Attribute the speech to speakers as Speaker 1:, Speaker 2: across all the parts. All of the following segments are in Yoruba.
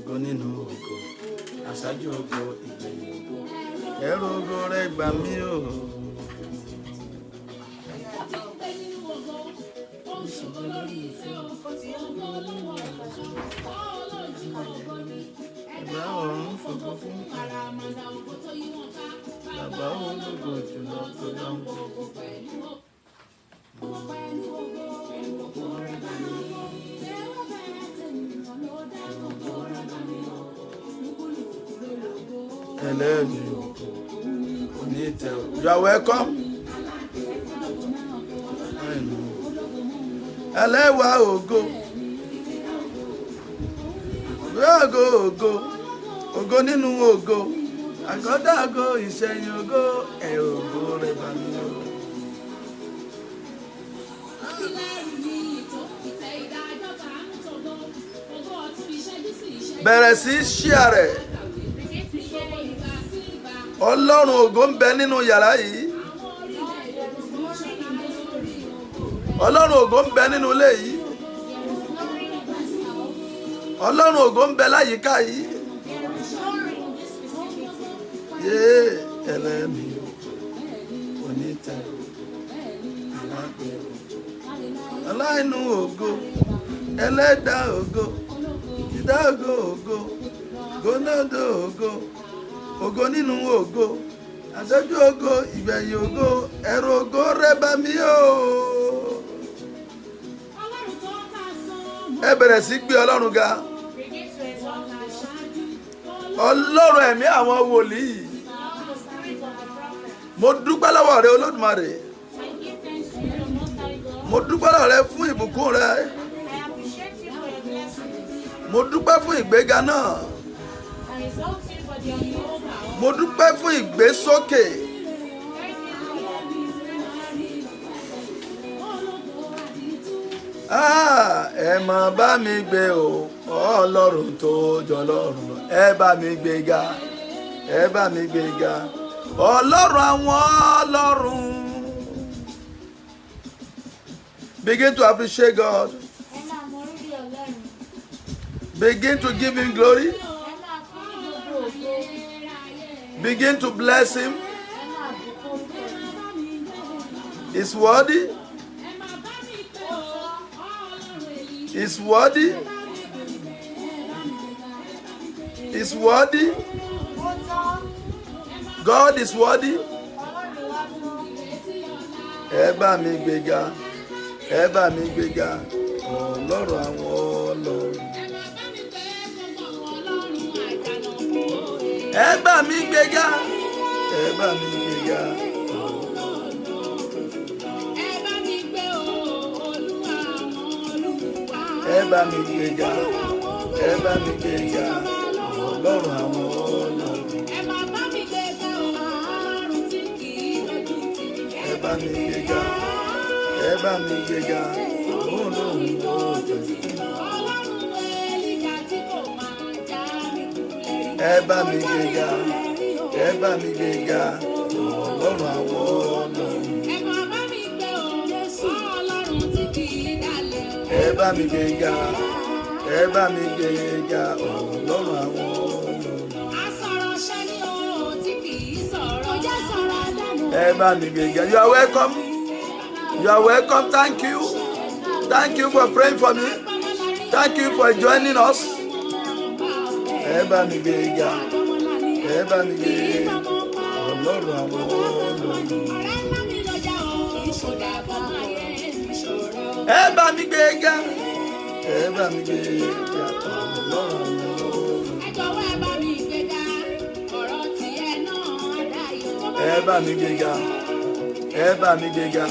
Speaker 1: ògo nínú ògo, aṣáájú ògo ìgbẹ̀yìn ògo, ẹrù ògo rẹ gbà mí o. Ẹgbà ọ̀run fògo fún bàbá ológo jùlọ tó lọ́wọ́. Ẹlẹ́ẹ̀dì onítẹ̀. You are welcome. Ẹlẹ́wà ògo. Ògo ògo. Ògo nínú ògo. Àgọ́dàgò ìṣẹ̀yìn ògo. Ògo rẹ̀ bá mi o. Bẹ̀rẹ̀ sí share rẹ̀. Ọlọ́run ògo ń bẹ nínú yàrá yìí. Ọlọ́run ògo ń bẹ nínú ilé yìí. Ọlọ́run ògo ń bẹ láyìíká yìí. Yéé ẹlẹ́mi onítẹ̀ ìwádìí aláìnú ògo ẹlẹ́dàá ògo ìdágò ògo gónádò ògo ògo nínú ògo àdójú ògo ìgbẹ̀yìn ògo ẹ̀rù ògo rẹ bá mi o. Ẹ bẹ̀rẹ̀ sí gbé Ọlọ́run ga. Ọlọ́run ẹ̀mí àwọn wòlíì, mo dúpẹ́ lọ́wọ́ rẹ Olódùmarè. Mo dúpẹ́ lọ́wọ́ rẹ fún ìbùkún rẹ. Mo dúpẹ́ fún ìgbéga náà. Mo dúpẹ́ fún ìgbésókè. Ẹ máa bá mi gbé o, Ọlọ́run tó jọ lọ́run. Ẹ bá mi gbéga, ẹ bá mi gbéga. Ọlọ́run àwọn ọlọ́run. Begin to appreciate God. Begin to give him glory. Begin to bless him. He's worthy. He's worthy. He's worthy. God is worthy. Ẹ bá mi gbéga, ẹ bá mi gbéga, Ọlọ́run àwọn ọlọ́run. Ẹ bá mi gbéga, ẹ bá mi gbéga. Ẹ bá mi gbéga, ẹ bá mi gbéga, Ọlọ́run àwọn ọlọ́run. Ẹ bá mi gbéga, ẹ bá mi gbéga, Ọlọ́run lóòótọ́. Ẹ bá mi gbéga, ẹ bá mi gbéga, Ọlọ́run àwọn ọlọ́run. Ẹ bá mi gbéga, ẹ bá mi gbéga, Ọlọ́run àwọn ọlọ́run. Ẹ bá mi gbéga. You are welcome. You are welcome. Thank you. Thank you for praying for me. Thank you for joining us. Ẹ bá mi gbéga, ẹ bá mi gbéga, Ọlọ́run àwọn ọlọ́run. Ẹ bá mi gbéga, ẹ bá mi gbéga, Ọlọ́run àwọn ọlọ́run. Ẹ bá mi gbéga, ẹ bá mi gbéga,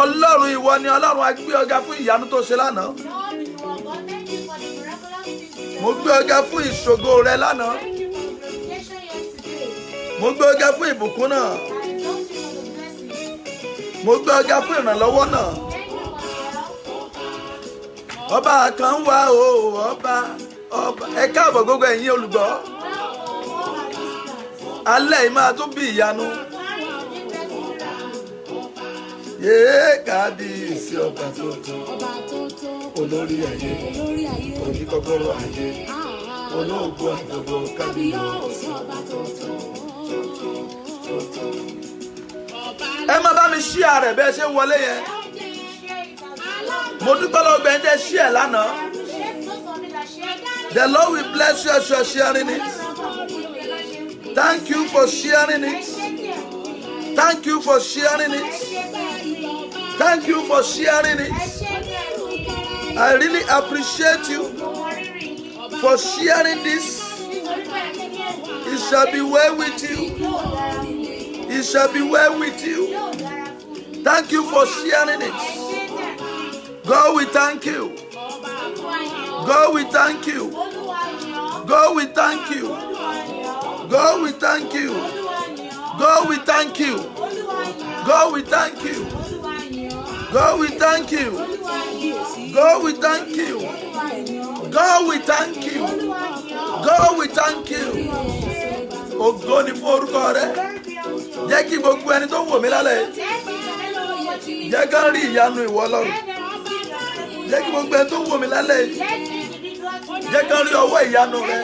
Speaker 1: Ọlọ́run ìwọ ni Ọlọ́run. A gbé ọ̀gá fún ìyanu tó ṣe lánàá. Mo gbé ọ̀gá fún ìṣògo rẹ lánàá. Mo gbé ọ̀gá fún ìbùkún náà. Mo gbé ọ̀gá fún ìrànlọ́wọ́ náà. Ọba kan wà o, ọba. Ẹ káàbọ̀ gbogbo ẹ̀yin olùgbọ́. Alẹ́ yìí máa tún bí ìyanu. Yé kábíyèsí ọba tó tó. Olórí ayé. Oníkọ́kọ́rọ́ ayé. Olóògbé àgbègbè kábíyèsí ọba tó tó. Ẹ má bá mi share rẹ̀ bẹ́ẹ̀ ṣe wọlé yẹn. Mo dúpẹ́ lọ́wọ́ gbẹ̀yìn tẹ́ share lánàá. The Lord will bless you as you are sharing it. Thank you for sharing it. Thank you for sharing it. Thank you for sharing it. I really appreciate you for sharing this. It shall be well with you. It shall be well with you. Thank you for sharing it. God, we thank you. God, we thank you. God, we thank you. God, we thank you. God, we thank you. God, we thank you. God, we thank you. God, we thank you. God, we thank you. God, we thank you. Ògo ni fún orúkọ rẹ. Jẹ́ kí gbogbo ẹni tó wò mí lálẹ́. Jẹ́ ká rí ìyanu ìwọ Ọlọ́run. Jẹ́ kí gbogbo ẹni tó wò mí lálẹ́. Jẹ́ ká rí ọwọ́ ìyanu rẹ.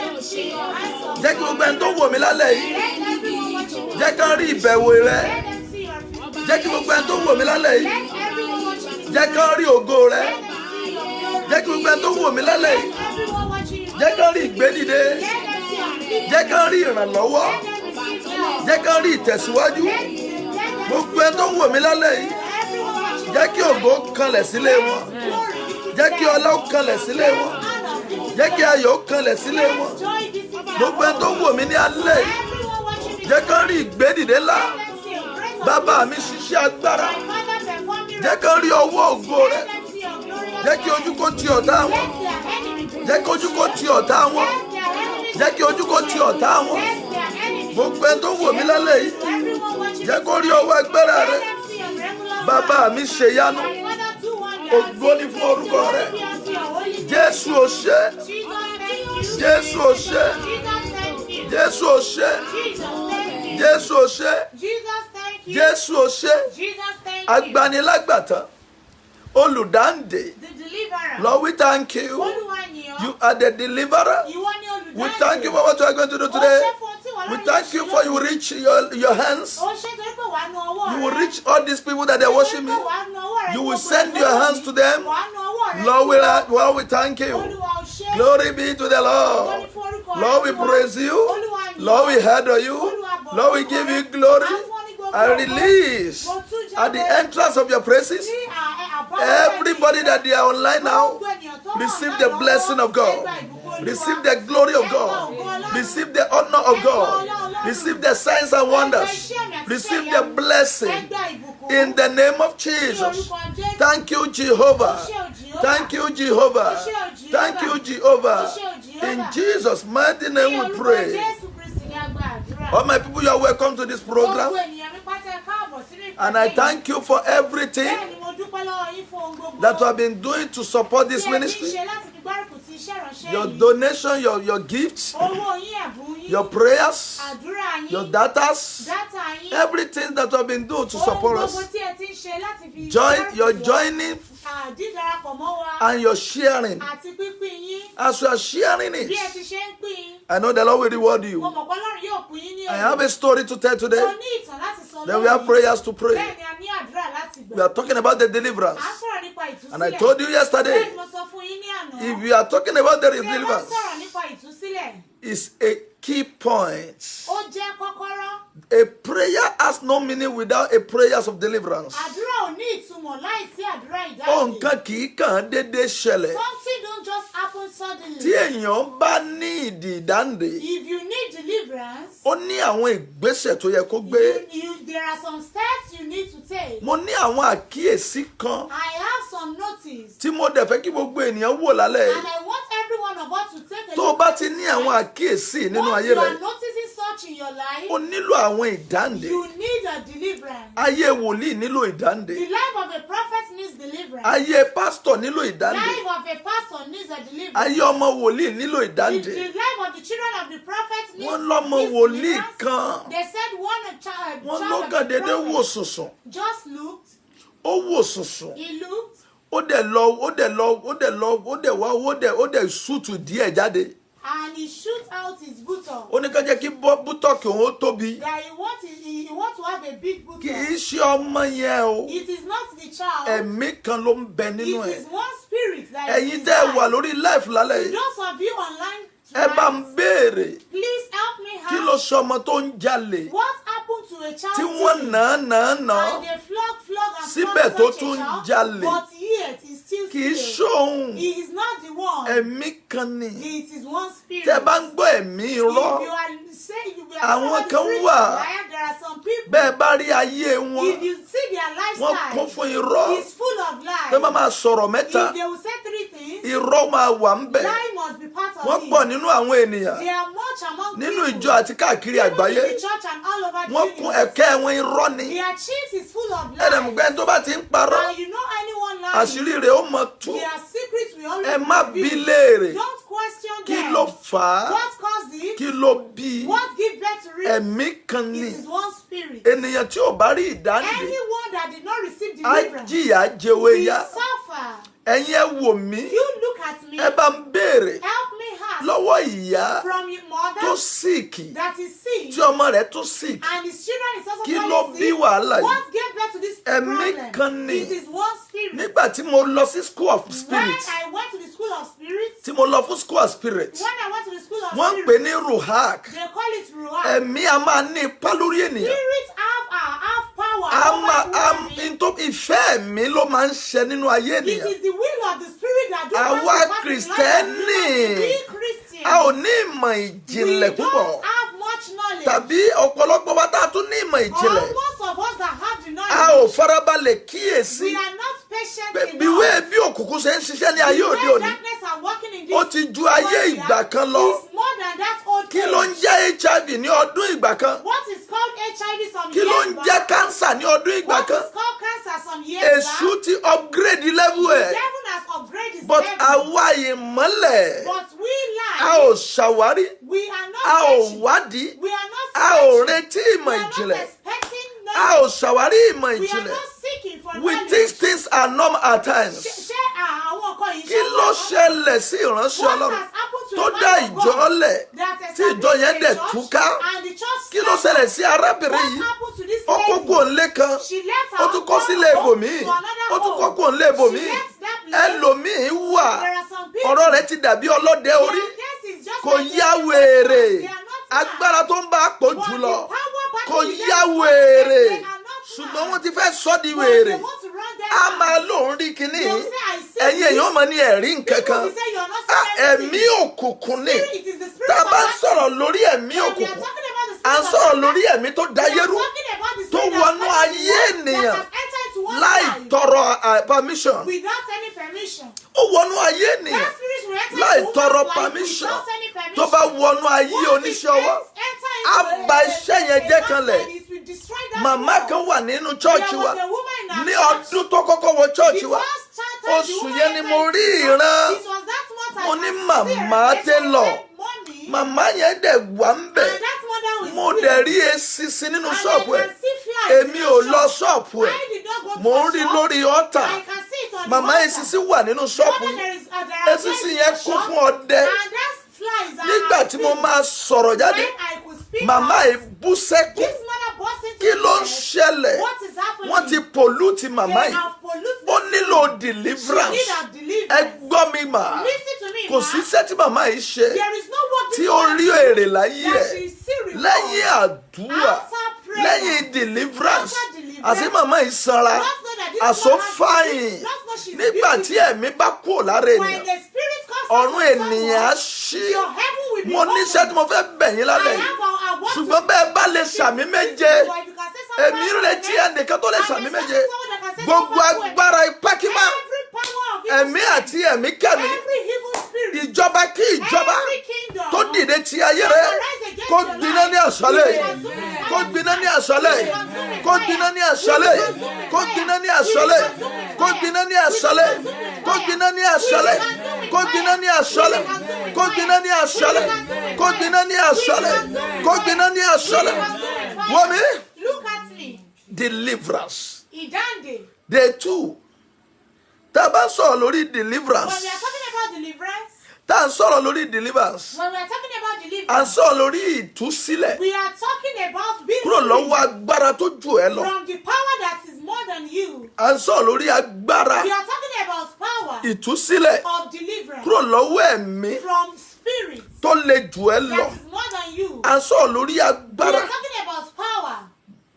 Speaker 1: Jẹ́ kí gbogbo ẹni tó wò mí lálẹ́ yìí. Jẹ́ ká rí ìbẹ̀wò rẹ. Jẹ́ kí gbogbo ẹni tó wò mí lálẹ́ yìí. Jẹ́ ká rí ògo rẹ. Jẹ́ kí gbogbo ẹni tó wò mí lálẹ́ yìí. Jẹ́ ká rí ìgbédìde. Jẹ́ ká rí ìrànlọ́wọ́. Jẹ́ ká rí ìtẹ̀síwájú. Gbogbo ẹni tó wò mí lálẹ́ yìí. Jẹ́ kí ògo kanlẹ̀ sílé wọn. Jẹ́ kí ọlá kanlẹ̀ sílé wọn. Jẹ́ kí ayọ̀ kanlẹ̀ sílé wọn. Gbogbo ẹni tó wò mí ní alẹ́ yìí. Jẹ́ ká rí ìgbédìde ńlá. Bàbá mi ṣiṣẹ́ agbára. Jẹ́ ká rí ọwọ́ ògo rẹ̀. Jẹ́ kí ojú kó ti ọ̀tá wọn. Jẹ́ kí ojú kó ti ọ̀tá wọn. Jẹ́ kí ojú kó ti ọ̀tá wọn. Gbogbo ẹni tó wò mí lálẹ́ yìí. Jẹ́ kó rí ọwọ́ agbára rẹ̀. Bàbá mi ṣe yanu. Ògo ni fún orúkọ rẹ̀. Jésù ò ṣé. Jésù ò ṣé. Jésù ò ṣé. Jésù ò ṣé. Jésù ò ṣé. Agbanilágbàtàn. Olùdáǹdè. Lord, we thank you. You are the deliverer. We thank you for what you are going to do today. We thank you for you reach your hands. You will reach all these people that are worshiping me. You will send your hands to them. Lord, we thank you. Glory be to the Lord. Lord, we praise you. Lord, we adore you. Lord, we give you glory. I release at the entrance of your praises. Everybody that they are online now, receive the blessing of God. Receive the glory of God. Receive the honor of God. Receive the signs and wonders. Receive the blessing in the name of Jesus. Thank you, Jehovah. Thank you, Jehovah. Thank you, Jehovah. In Jesus' mighty name we pray. All my people, you are welcome to this program. And I thank you for everything that you have been doing to support this ministry. Your donation, your gifts, your prayers, your datas, everything that you have been doing to support us. Your joining and your sharing. As you are sharing it, I know the Lord will reward you. I have a story to tell today. Then we have prayers to pray. We are talking about the deliverance. And I told you yesterday, if we are talking about the deliverance, it's a key point. A prayer has no meaning without a prayer of deliverance. Something
Speaker 2: don't just happen suddenly. If you need deliverance, there are some steps you need to take. I have some notice. And I want every one of us to take a look at it. Once you are noticing such in your life, you need a deliverance. The life of a prophet needs deliverance. The life of a pastor needs a deliverance. The life of the children of the prophet needs deliverance. They said one child of the prophet just looked
Speaker 1: ó wò sùnsùn.
Speaker 2: He looked.
Speaker 1: Ó dẹ̀ ṣùtù díẹ̀ jáde.
Speaker 2: And he shoot out his buttock.
Speaker 1: Ó ní ká jẹ́ kí bútọ́ọ̀kì òun ó tóbi.
Speaker 2: That he want to have a big buttock.
Speaker 1: Kì í ṣe ọmọ yẹn o.
Speaker 2: It is not the child.
Speaker 1: Ẹ̀mí kan ló ń bẹ nínú ẹ̀.
Speaker 2: It is one spirit that is
Speaker 1: Ẹ̀yin tẹ́ ẹ wà lórí life lálẹ́ yìí.
Speaker 2: Those of you online
Speaker 1: Ẹ bá ń béèrè.
Speaker 2: please help me
Speaker 1: Kí ló ṣe ọmọ tó ń jalè?
Speaker 2: What happened to a child?
Speaker 1: Tí wọ́n nà
Speaker 2: And they flog and
Speaker 1: síbẹ̀ tó tún jalè.
Speaker 2: But yet he still
Speaker 1: Kì í
Speaker 2: steals.
Speaker 1: ṣóhun.
Speaker 2: He is not the one.
Speaker 1: Ẹ̀mí kan ni.
Speaker 2: It is one spirit.
Speaker 1: Tẹ́ bá ń gbọ́ ẹ̀mí
Speaker 2: If you
Speaker 1: irọ́.
Speaker 2: are saying you are
Speaker 1: Àwọn
Speaker 2: the
Speaker 1: kan
Speaker 2: spirit
Speaker 1: wà.
Speaker 2: of liar, there are some people.
Speaker 1: Bẹ́ẹ̀ bá rí ayé wọn.
Speaker 2: If you see their
Speaker 1: Wọ́n kún
Speaker 2: lifestyle,
Speaker 1: fún irọ́.
Speaker 2: it's full of lies.
Speaker 1: Tẹ́ bá máa sọ̀rọ̀ mẹ́ta.
Speaker 2: If they will say three things,
Speaker 1: Irọ́ máa wà ń bẹ̀.
Speaker 2: lie must be part of
Speaker 1: Wọ́n
Speaker 2: it.
Speaker 1: pọ̀ nínú àwọn ènìyàn.
Speaker 2: They are much among
Speaker 1: Nínú
Speaker 2: people.
Speaker 1: ìjọ àti káàkiri
Speaker 2: Even
Speaker 1: àgbáyé.
Speaker 2: in the church and all over the
Speaker 1: Wọ́n kún
Speaker 2: universe.
Speaker 1: ẹ̀kẹ́ wọn irọ́ ni.
Speaker 2: Their chief is full of lies.
Speaker 1: Ẹ̀dẹ̀mùgbẹ́ tó bá ti ń parọ́.
Speaker 2: And you know anyone lying,
Speaker 1: Àṣírí rẹ̀ ó mọ tú.
Speaker 2: their secrets will always
Speaker 1: Ẹ má
Speaker 2: be
Speaker 1: bi
Speaker 2: revealed.
Speaker 1: léèrè.
Speaker 2: Don't question
Speaker 1: Kí
Speaker 2: them.
Speaker 1: ló fà á?
Speaker 2: What caused it?
Speaker 1: Kí ló bí?
Speaker 2: What give birth to it?
Speaker 1: Ẹ̀mí kan ni.
Speaker 2: It is one spirit.
Speaker 1: Ènìyàn tí ò bá rí ìdáǹdè.
Speaker 2: Anyone that did not receive
Speaker 1: Á
Speaker 2: deliverance
Speaker 1: jìyà jẹwé
Speaker 2: will
Speaker 1: yá.
Speaker 2: suffer.
Speaker 1: Ẹ̀yin ẹ wò mí.
Speaker 2: You look at me.
Speaker 1: Ẹ bá ń béèrè
Speaker 2: Help me ask
Speaker 1: lọ́wọ́ ìyá
Speaker 2: from your mother
Speaker 1: tó síìkì.
Speaker 2: that is sick
Speaker 1: Tí ọmọ rẹ̀ tó síìkì.
Speaker 2: and his children is also
Speaker 1: Kí
Speaker 2: falling
Speaker 1: ló bí
Speaker 2: sick.
Speaker 1: wàhálà yìí?
Speaker 2: What gave birth to this
Speaker 1: Ẹ̀mí
Speaker 2: problem?
Speaker 1: kan ni.
Speaker 2: It is one spirit.
Speaker 1: Nígbà tí mo lọ sí school of
Speaker 2: When
Speaker 1: spirit.
Speaker 2: I went to the school of spirits,
Speaker 1: Tí mo lọ fún school of spirit.
Speaker 2: when I went to the school of
Speaker 1: Wọ́n ń pè
Speaker 2: spirits,
Speaker 1: ní ruhak.
Speaker 2: they call it ruach.
Speaker 1: Ẹ̀mí a máa ní ipá lórí ènìyàn.
Speaker 2: Spirits have power
Speaker 1: A
Speaker 2: over
Speaker 1: máa
Speaker 2: human being.
Speaker 1: ìfẹ́ ẹ̀mí ló máa ń ṣẹ nínú ayé
Speaker 2: It
Speaker 1: ènìyàn.
Speaker 2: is the will of the spirit that
Speaker 1: Àwa
Speaker 2: does not pass in life of
Speaker 1: Kristẹni,
Speaker 2: human being. We Christians,
Speaker 1: A ò ní ìmọ̀ ìjìnlẹ̀
Speaker 2: we
Speaker 1: púpọ̀.
Speaker 2: don't have much knowledge.
Speaker 1: Tàbí ọ̀pọ̀lọpọ̀ wa tá a tún ní ìmọ̀ ìjìnlẹ̀.
Speaker 2: Most of us that have the
Speaker 1: A
Speaker 2: knowledge,
Speaker 1: ò farabalẹ̀ kíyèsí.
Speaker 2: we are not patient
Speaker 1: Bíwé
Speaker 2: enough.
Speaker 1: bí òkùnkùn ṣe ń ṣiṣẹ́ ní ayé òde
Speaker 2: The way
Speaker 1: òní.
Speaker 2: darkness are working in this
Speaker 1: Ó ti ju ayé
Speaker 2: world
Speaker 1: ìgbà kan lọ.
Speaker 2: is more than that old
Speaker 1: Kí ló ń
Speaker 2: age.
Speaker 1: jẹ́ HIV ní ọdún ìgbà kan?
Speaker 2: What is called HIV some
Speaker 1: Kí ló
Speaker 2: years
Speaker 1: ń
Speaker 2: back?
Speaker 1: jẹ́ cancer ní ọdún ìgbà
Speaker 2: What
Speaker 1: kan?
Speaker 2: is called cancer some years
Speaker 1: Èṣù
Speaker 2: back?
Speaker 1: ti upgrade level ẹ̀.
Speaker 2: Devil has upgraded his
Speaker 1: But
Speaker 2: level.
Speaker 1: àwa ìmọ́lẹ̀
Speaker 2: But we
Speaker 1: a
Speaker 2: lie.
Speaker 1: ò ṣàwárí,
Speaker 2: We are not
Speaker 1: a ò
Speaker 2: searching.
Speaker 1: wádìí,
Speaker 2: We are not
Speaker 1: a ò
Speaker 2: searching.
Speaker 1: retí ìmọ̀
Speaker 2: We are not
Speaker 1: ìjìnlẹ̀,
Speaker 2: expecting
Speaker 1: a ò
Speaker 2: knowledge.
Speaker 1: ṣàwárí ìmọ̀
Speaker 2: We are
Speaker 1: ìjìnlẹ̀.
Speaker 2: not seeking for
Speaker 1: We
Speaker 2: knowledge.
Speaker 1: think things are normal at times.
Speaker 2: Ṣé àwọn nǹkan yìí
Speaker 1: Kí ló ṣẹlẹ̀ sí ìránṣẹ́
Speaker 2: What
Speaker 1: Ọlọ́run
Speaker 2: has happened to
Speaker 1: tó
Speaker 2: a man
Speaker 1: dá
Speaker 2: of
Speaker 1: ìjọ
Speaker 2: God
Speaker 1: lẹ̀
Speaker 2: that
Speaker 1: tí ìjọ yẹn
Speaker 2: established
Speaker 1: dẹ̀
Speaker 2: a church
Speaker 1: túká?
Speaker 2: and the church
Speaker 1: Kí ló ṣẹlẹ̀ sí arábìnrin
Speaker 2: What
Speaker 1: yìí?
Speaker 2: happened to this
Speaker 1: Ó kó
Speaker 2: lady?
Speaker 1: kúrò nílé kan,
Speaker 2: She left
Speaker 1: ó
Speaker 2: her
Speaker 1: tún kọ́
Speaker 2: home
Speaker 1: sílé ibòmíì,
Speaker 2: to another
Speaker 1: ó tún kọ́
Speaker 2: home.
Speaker 1: kúrò nílé ibòmíì.
Speaker 2: She left that place.
Speaker 1: Ẹlòmíì wà,
Speaker 2: There are some people.
Speaker 1: ọ̀rọ̀ rẹ̀ ti dàbí ọlọ́dẹ orí.
Speaker 2: Their case is just
Speaker 1: Kò
Speaker 2: like
Speaker 1: yá
Speaker 2: the
Speaker 1: wèrè.
Speaker 2: They are not mad.
Speaker 1: Agbára tó ń bá a pò
Speaker 2: But
Speaker 1: jù
Speaker 2: the
Speaker 1: lọ.
Speaker 2: power back
Speaker 1: Kò
Speaker 2: to them,
Speaker 1: yá
Speaker 2: they
Speaker 1: wèrè.
Speaker 2: are not
Speaker 1: Ṣùgbọ́n
Speaker 2: mad.
Speaker 1: wọ́n ti fẹ́ sọ́ di
Speaker 2: But
Speaker 1: wèrè.
Speaker 2: they want to run them
Speaker 1: A
Speaker 2: down.
Speaker 1: máa lóun rí kinní.
Speaker 2: They will say, I see
Speaker 1: Ẹ̀yin
Speaker 2: this.
Speaker 1: èèyàn máa ní ẹ̀rí nǹkan
Speaker 2: People
Speaker 1: kan.
Speaker 2: will say, you are not
Speaker 1: Ẹ̀mí
Speaker 2: seeing anything.
Speaker 1: òkùnkùn ni.
Speaker 2: Spirit, it is the spirit
Speaker 1: Tá a
Speaker 2: of
Speaker 1: bá ń
Speaker 2: darkness.
Speaker 1: sọ̀rọ̀ lórí ẹ̀mí
Speaker 2: When we are
Speaker 1: òkùnkùn,
Speaker 2: talking about the
Speaker 1: à ń
Speaker 2: spirit of
Speaker 1: sọ̀rọ̀
Speaker 2: darkness,
Speaker 1: lórí ẹ̀mí tó
Speaker 2: we are
Speaker 1: dáyérú,
Speaker 2: talking about the
Speaker 1: tó
Speaker 2: spirit that
Speaker 1: wọnú
Speaker 2: has
Speaker 1: ayé ènìyàn
Speaker 2: that has entered into one's
Speaker 1: láì
Speaker 2: life
Speaker 1: tọrọ permission.
Speaker 2: without any permission.
Speaker 1: Ó wọnú ayé ènìyàn
Speaker 2: That spirit will enter
Speaker 1: láì
Speaker 2: into
Speaker 1: tọrọ
Speaker 2: woman's life
Speaker 1: permission.
Speaker 2: without any permission.
Speaker 1: Tó bá wọnú ayé
Speaker 2: Once it
Speaker 1: oníṣẹ́ ọwọ́,
Speaker 2: enter
Speaker 1: á
Speaker 2: into
Speaker 1: ba iṣẹ́ yẹn jẹ́ kanlẹ̀.
Speaker 2: and it will destroy that
Speaker 1: Màmá
Speaker 2: world.
Speaker 1: kan wà nínú chọ́ọ̀chì
Speaker 2: There
Speaker 1: wa
Speaker 2: was a woman in our
Speaker 1: ní
Speaker 2: church.
Speaker 1: ọdún tó kọ́kọ́ wọ chọ́ọ̀chì
Speaker 2: The
Speaker 1: wa.
Speaker 2: first time the
Speaker 1: Oṣù
Speaker 2: woman
Speaker 1: yẹn ni mo
Speaker 2: entered
Speaker 1: rí
Speaker 2: the
Speaker 1: ìran.
Speaker 2: church, it was that month I
Speaker 1: Mo ní
Speaker 2: was
Speaker 1: màmá
Speaker 2: there.
Speaker 1: Taylor.
Speaker 2: I said, "Mommy,"
Speaker 1: Màmá yẹn dẹ̀ wà ń bẹ̀.
Speaker 2: and that mother was
Speaker 1: Mo
Speaker 2: with
Speaker 1: dẹ̀
Speaker 2: me.
Speaker 1: rí eṣinṣin nínú
Speaker 2: And
Speaker 1: ṣọ́ọ̀bù
Speaker 2: I
Speaker 1: ẹ̀.
Speaker 2: can see flies
Speaker 1: Èmi
Speaker 2: in
Speaker 1: ò
Speaker 2: the
Speaker 1: lọ
Speaker 2: shop.
Speaker 1: ṣọ́ọ̀bù ẹ̀.
Speaker 2: I did not go to
Speaker 1: Mo ń
Speaker 2: the
Speaker 1: rí
Speaker 2: shop.
Speaker 1: lórí ọ́tà.
Speaker 2: I can see it on
Speaker 1: Màmá
Speaker 2: the
Speaker 1: eṣinṣin wà nínú ṣọ́ọ̀bù
Speaker 2: Mother,
Speaker 1: yìí.
Speaker 2: there are
Speaker 1: Eṣinṣin
Speaker 2: flies
Speaker 1: yẹn
Speaker 2: in the
Speaker 1: kún
Speaker 2: shop,
Speaker 1: fún ọdẹ.
Speaker 2: and that flies are
Speaker 1: Nígbà tí mo
Speaker 2: active.
Speaker 1: máa sọ̀rọ̀ jáde,
Speaker 2: When I could speak
Speaker 1: màmá
Speaker 2: out,
Speaker 1: yìí bú sẹ́kún.
Speaker 2: this mother burst into
Speaker 1: Kí ló ń
Speaker 2: tears.
Speaker 1: ṣẹlẹ̀?
Speaker 2: What is happening?
Speaker 1: Wọ́n ti pollute màmá
Speaker 2: They
Speaker 1: yìí.
Speaker 2: have polluted
Speaker 1: Ó
Speaker 2: the
Speaker 1: nílò
Speaker 2: sea. She
Speaker 1: deliverance.
Speaker 2: need a
Speaker 1: Ẹ
Speaker 2: deliverance.
Speaker 1: gbọ́ mi mà.
Speaker 2: Listen to me,
Speaker 1: Kò
Speaker 2: ma.
Speaker 1: sí iṣẹ́ tí màmá yìí ṣe
Speaker 2: There is no work
Speaker 1: tí
Speaker 2: this
Speaker 1: ó
Speaker 2: woman
Speaker 1: rí
Speaker 2: do
Speaker 1: èrè láyé
Speaker 2: that
Speaker 1: ẹ̀.
Speaker 2: she still reports.
Speaker 1: Lẹ́yìn àdúrà,
Speaker 2: After prayer.
Speaker 1: lẹ́yìn deliverance,
Speaker 2: After deliverance.
Speaker 1: àti màmá yìí sanra,
Speaker 2: Just know that this
Speaker 1: àsọ
Speaker 2: woman has
Speaker 1: fáyìn.
Speaker 2: just know she's
Speaker 1: Nígbà tí
Speaker 2: beautiful.
Speaker 1: ẹ̀mí bá kúrò lára
Speaker 2: When
Speaker 1: ènìyàn,
Speaker 2: the spirit comes
Speaker 1: ọ̀run
Speaker 2: from
Speaker 1: ènìyàn á
Speaker 2: someone,
Speaker 1: ṣí.
Speaker 2: your heaven will be
Speaker 1: Mo níṣẹ́ tí mo fẹ́ bẹ̀ yín lálẹ́ yìí. Ṣùgbọ́n bẹ́ẹ̀ bá lè ṣàmì méje, èmi retí ẹnìkan tó lè ṣàmì méje. Gbogbo agbára ipákípá, ẹ̀mí àti ẹ̀mí kẹ́mi, ìjọba kí ìjọba tó dìde ti ayé rẹ, kó gbiná ní àṣálẹ́ yìí. Kó gbiná ní àṣálẹ́ yìí. Kó gbiná ní àṣálẹ́ yìí. Kó gbiná ní àṣálẹ́ yìí. Kó gbiná ní àṣálẹ́ yìí. Kó gbiná ní àṣálẹ́ yìí. Kó gbiná ní àṣálẹ́ yìí. Kó gbiná ní àṣálẹ́ yìí. Kó gbiná ní àṣálẹ́ yìí. Kó gbiná ní àṣálẹ́ yìí. Wọ́n mi
Speaker 2: Look at me.
Speaker 1: deliverance.
Speaker 2: Ìdáǹdè.
Speaker 1: Day 2. Tá a bá sọ̀rọ̀ lórí deliverance.
Speaker 2: When we are talking about deliverance.
Speaker 1: Tá a sọ̀rọ̀ lórí deliverance.
Speaker 2: When we are talking about deliverance.
Speaker 1: À ń sọ̀rọ̀ lórí ìtúsílẹ̀.
Speaker 2: We are talking about being
Speaker 1: Kúrò lọ́wọ́ agbára tó jù ẹ́ lọ.
Speaker 2: from the power that is more than you.
Speaker 1: À ń sọ̀rọ̀ lórí agbára
Speaker 2: We are talking about power
Speaker 1: ìtúsílẹ̀.
Speaker 2: of deliverance
Speaker 1: Kúrò lọ́wọ́ ẹ̀mí
Speaker 2: from spirit
Speaker 1: tó le jù ẹ́ lọ.
Speaker 2: that is more than you.
Speaker 1: À ń sọ̀rọ̀ lórí
Speaker 2: We are
Speaker 1: agbára.
Speaker 2: talking about power.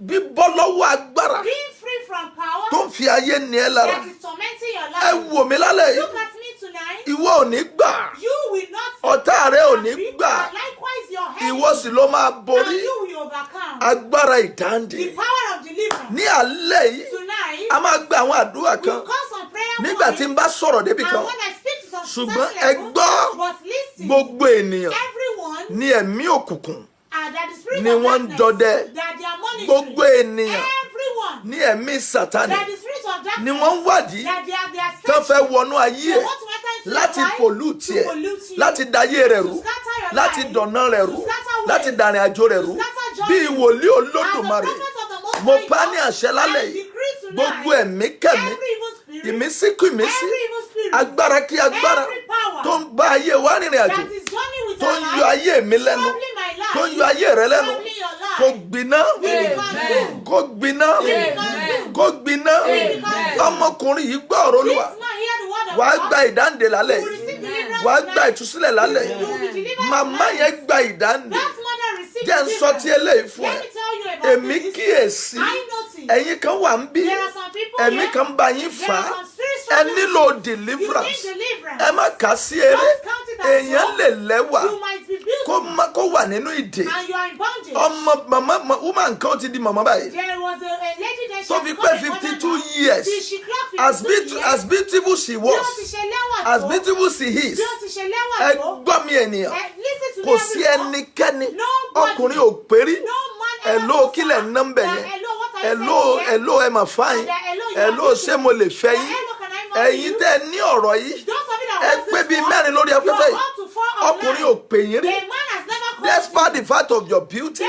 Speaker 1: Bíbọ́ lọ́wọ́ agbára
Speaker 2: Being free from power
Speaker 1: tó ń fi ayé ní ẹ lára.
Speaker 2: that is tormenting your
Speaker 1: Ẹ
Speaker 2: life.
Speaker 1: wò mí lálẹ́ yìí.
Speaker 2: Look at me tonight.
Speaker 1: Ìwọ ò ní gbà.
Speaker 2: You will not
Speaker 1: Ọ̀tá rẹ ò ní
Speaker 2: and
Speaker 1: gbà.
Speaker 2: likewise your head.
Speaker 1: Ìwọ sì ló máa
Speaker 2: And
Speaker 1: borí
Speaker 2: you will overcome.
Speaker 1: agbára ìdáǹdè.
Speaker 2: The power of deliverance.
Speaker 1: Ní alẹ́ yìí,
Speaker 2: Tonight,
Speaker 1: a máa gba àwọn àdúrà
Speaker 2: we
Speaker 1: kan
Speaker 2: call some prayer
Speaker 1: nígbà tí n bá sọ̀rọ̀ débi
Speaker 2: and
Speaker 1: kan.
Speaker 2: when I speak to some
Speaker 1: Ṣùgbọ́n
Speaker 2: certain
Speaker 1: ẹ
Speaker 2: level,
Speaker 1: gbọ́,
Speaker 2: but listen,
Speaker 1: gbogbo ènìyàn
Speaker 2: everyone
Speaker 1: ní ẹ̀mí òkùnkùn
Speaker 2: that the spirit
Speaker 1: ni
Speaker 2: of
Speaker 1: wọ́n ń
Speaker 2: darkness,
Speaker 1: dọdẹ.
Speaker 2: that they are monitoring,
Speaker 1: Gbogbo ènìyàn
Speaker 2: everyone
Speaker 1: ní ẹ̀mí sátánì
Speaker 2: that the spirit of darkness,
Speaker 1: ni wọ́n ń wádìí
Speaker 2: that they are
Speaker 1: tó fẹ́
Speaker 2: searching,
Speaker 1: wọnú ayé
Speaker 2: they
Speaker 1: ẹ̀
Speaker 2: want to enter into
Speaker 1: láti
Speaker 2: your life,
Speaker 1: pollute
Speaker 2: to
Speaker 1: ẹ̀,
Speaker 2: pollute you,
Speaker 1: láti dayé rẹ̀ rú,
Speaker 2: to scatter your
Speaker 1: láti
Speaker 2: life,
Speaker 1: dọ̀nà rẹ̀
Speaker 2: to
Speaker 1: rú,
Speaker 2: scatter ways,
Speaker 1: láti dàrin àjò rẹ̀ rú.
Speaker 2: to scatter joy.
Speaker 1: Bí wòlíì
Speaker 2: As a
Speaker 1: Olódùmarè,
Speaker 2: prophet of the Most
Speaker 1: mo
Speaker 2: High
Speaker 1: bá
Speaker 2: God,
Speaker 1: ní àṣẹ lálẹ́
Speaker 2: I
Speaker 1: yìí.
Speaker 2: decree tonight,
Speaker 1: Gbogbo ẹ̀mí kẹ́mi,
Speaker 2: every evil spirit,
Speaker 1: ìmísí kú ìmísí,
Speaker 2: every evil spirit,
Speaker 1: agbára kí agbára
Speaker 2: every power
Speaker 1: tó ń bá ayé wa rìnrìn àjò,
Speaker 2: that is journeying with
Speaker 1: tó
Speaker 2: our
Speaker 1: ń
Speaker 2: life,
Speaker 1: yọ ayé mi lẹ́nu,
Speaker 2: troubling my life,
Speaker 1: tó ń yọ ayé rẹ lẹ́nu,
Speaker 2: troubling your life,
Speaker 1: kó gbiná,
Speaker 2: be consumed.
Speaker 1: kó gbiná,
Speaker 2: Amen.
Speaker 1: kó gbiná.
Speaker 2: Amen.
Speaker 1: Ọmọkùnrin yìí gbọ́ ọ̀rọ̀
Speaker 2: This
Speaker 1: Olúwa.
Speaker 2: man hear the word of
Speaker 1: Wàá
Speaker 2: God.
Speaker 1: gba ìdáǹdè lálẹ́
Speaker 2: You will
Speaker 1: yìí.
Speaker 2: receive deliverance
Speaker 1: Wàá gba
Speaker 2: tonight.
Speaker 1: ìtúsílẹ̀ lálẹ́
Speaker 2: You will be
Speaker 1: yìí.
Speaker 2: delivered
Speaker 1: Màmá
Speaker 2: tonight.
Speaker 1: yẹn gba ìdáǹdè.
Speaker 2: That mother received
Speaker 1: Jẹ́ ń sọ ti
Speaker 2: deliverance.
Speaker 1: eléyìí fún
Speaker 2: Let
Speaker 1: ẹ.
Speaker 2: me tell you about
Speaker 1: Èmi
Speaker 2: this.
Speaker 1: kíyèsí.
Speaker 2: I noticed.
Speaker 1: Ẹ̀yin kan wà ń bí.
Speaker 2: There are some people
Speaker 1: Ẹ̀mí
Speaker 2: here.
Speaker 1: kan bá yín
Speaker 2: There
Speaker 1: fà
Speaker 2: are
Speaker 1: á.
Speaker 2: some spirit
Speaker 1: Ẹ
Speaker 2: struggles.
Speaker 1: nílò
Speaker 2: You
Speaker 1: deliverance.
Speaker 2: need deliverance.
Speaker 1: Ẹ má kà á sí eré.
Speaker 2: Don't count it as
Speaker 1: Èèyàn
Speaker 2: joke.
Speaker 1: lè lẹ́wà
Speaker 2: You might be beautiful
Speaker 1: kó wà nínú ìdè.
Speaker 2: and you are in bondage.
Speaker 1: Ọmọ màmá woman kan ti di màmá báyìí.
Speaker 2: There was a lady that
Speaker 1: Tó fi pé 52 years.
Speaker 2: She clocked 52 years.
Speaker 1: As beautiful she
Speaker 2: Bí ó
Speaker 1: was,
Speaker 2: ti ṣe lẹ́wà
Speaker 1: as
Speaker 2: tó.
Speaker 1: beautiful she is,
Speaker 2: Bí ó ti ṣe lẹ́wà
Speaker 1: ẹ
Speaker 2: tó.
Speaker 1: gbọ́ mi ènìyàn.
Speaker 2: Listen to
Speaker 1: Kò
Speaker 2: me
Speaker 1: sí
Speaker 2: everyone.
Speaker 1: ẹnikẹ́ni
Speaker 2: Nobody.
Speaker 1: ọkùnrin ò pérí.
Speaker 2: No man ever
Speaker 1: Hello
Speaker 2: so
Speaker 1: kílẹ̀
Speaker 2: far.
Speaker 1: nọ́mbẹ̀
Speaker 2: That
Speaker 1: yẹn.
Speaker 2: hello, what are you
Speaker 1: Hello
Speaker 2: saying here?
Speaker 1: hello ẹ mà fáyín.
Speaker 2: That hello, you are
Speaker 1: Hello
Speaker 2: beautiful.
Speaker 1: ṣé mo lè fẹ́
Speaker 2: That
Speaker 1: yín?
Speaker 2: hello, can I marry
Speaker 1: Ẹ̀yin
Speaker 2: you?
Speaker 1: tẹ́ ẹ ní ọ̀rọ̀ yìí.
Speaker 2: Those of you that
Speaker 1: Ẹ
Speaker 2: want
Speaker 1: pé
Speaker 2: this
Speaker 1: bíi
Speaker 2: one,
Speaker 1: mẹ́rin lórí
Speaker 2: you
Speaker 1: afẹ́fẹ́
Speaker 2: are
Speaker 1: yìí.
Speaker 2: up to 4
Speaker 1: Ọkùnrin
Speaker 2: online.
Speaker 1: ò pè yín rí.
Speaker 2: A man has never called
Speaker 1: Despite the fact of your beauty,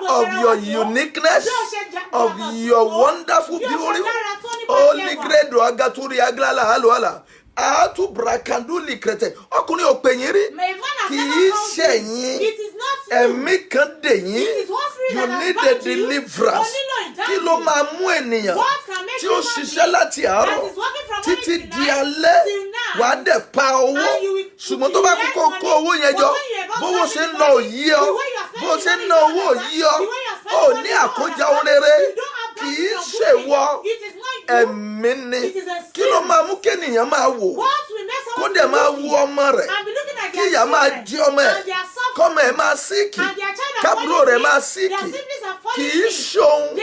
Speaker 1: of your uniqueness, of your wonderful beauty, holy great agaturi aglala haloala. Àátú brakanduli krete. Ọkùnrin ò pè yín rí. Kì í ṣẹ̀yìn. Ẹ̀mí kan dè yín. You need a deliverance. Kí ló máa mú ènìyàn tí ó ṣiṣẹ́ láti àárọ̀ títí di alẹ́ wà á dẹ̀ pa owó? Ṣùgbọ́n tó bá kókó kó owó yẹn jọ, bówó ṣe ń ná òyí ọ, bó ṣe ń ná owó òyí ọ, ò ní àkójọ rere. Kì í ṣèwọ. Ẹ̀mí ni. Kí ló máa mú kéèyàn máa wò? Kó dẹ̀ máa wú ọmọ rẹ̀. Kí ìyá máa jí ọmọ ẹ̀. Kọ́mọ ẹ̀ máa síkì. Kábúrò rẹ̀ máa síkì. Kì í ṣohun.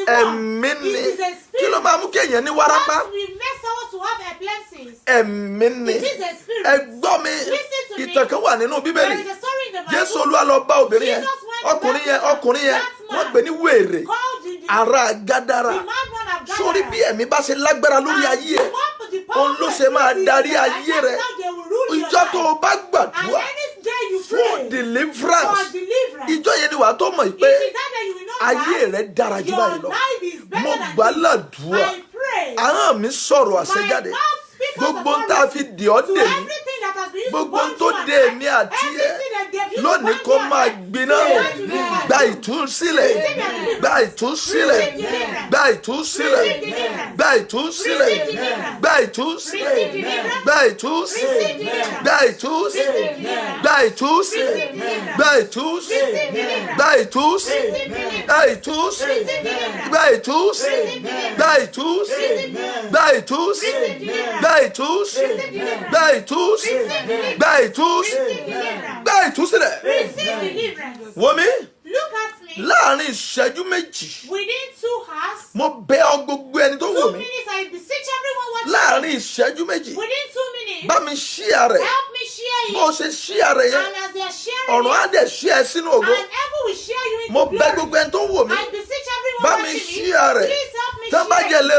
Speaker 1: Ẹ̀mí ni. Kí ló máa mú kéèyàn ní wárápá? Ẹ̀mí ni. Ẹ gbọ́ mi. Ìtàn kan wà nínú Bíbélì. Jésù Olúwa lọ bá obìnrin yẹn. Ọkùnrin yẹn. Wọ́n pè ní wèrè. Ará Gádárà. Sórí bí ẹ̀mí bá ṣe lágbára lórí ayé ẹ̀, òun ló ṣe máa darí ayé rẹ̀. Ìjọ tó o bá gbàdúrà fún deliverance, ìjọ yẹn ni wàá tó mọ̀ pé ayé rẹ̀ dára jù báyìí lọ. Mo gbà ládùúrà, ahọ́n mi sọ̀rọ̀ àṣẹjáde. Gbogbo ń tá a fi dì ọ́ dè mí, gbogbo ń tó dè mí àti ẹ̀ lónìí kó máa gbiná. Gba ìtúsílẹ̀, gba ìtúsílẹ̀, gba ìtúsílẹ̀, gba ìtúsílẹ̀, gba ìtúsílẹ̀, gba ìtúsílẹ̀, gba ìtúsílẹ̀, gba ìtúsílẹ̀, gba ìtúsílẹ̀, gba ìtúsílẹ̀, gba ìtúsílẹ̀, gba ìtúsílẹ̀, gba ìtúsílẹ̀, gba ìtúsílẹ̀, gba ìtúsílẹ̀, gba ìtúsílẹ̀, gba ìtúsílẹ̀, gba ìtúsílẹ̀. Wò mí.
Speaker 2: Look at me.
Speaker 1: Láàárín ìṣẹ́jú méjì.
Speaker 2: Within 2 hours.
Speaker 1: Mo bẹ̀ ọ́ gbogbo ẹni tó wò
Speaker 2: 2
Speaker 1: mí.
Speaker 2: minutes, I beseech everyone watching.
Speaker 1: Láàárín ìṣẹ́jú méjì.
Speaker 2: Within 2 minutes.
Speaker 1: Bá mi share rẹ̀.
Speaker 2: Help me share it.
Speaker 1: Bó o ṣe share rẹ̀ yẹn.
Speaker 2: And as they are sharing
Speaker 1: Ọ̀run á
Speaker 2: it,
Speaker 1: dẹ̀ share sínú ògo.
Speaker 2: and heaven will share you into
Speaker 1: Mo
Speaker 2: glory.
Speaker 1: bẹ̀ gbogbo ẹni tó wò mí.
Speaker 2: I beseech everyone
Speaker 1: Bá mi
Speaker 2: watching me.
Speaker 1: share rẹ̀.
Speaker 2: Please help me
Speaker 1: Tó bá
Speaker 2: share.
Speaker 1: lè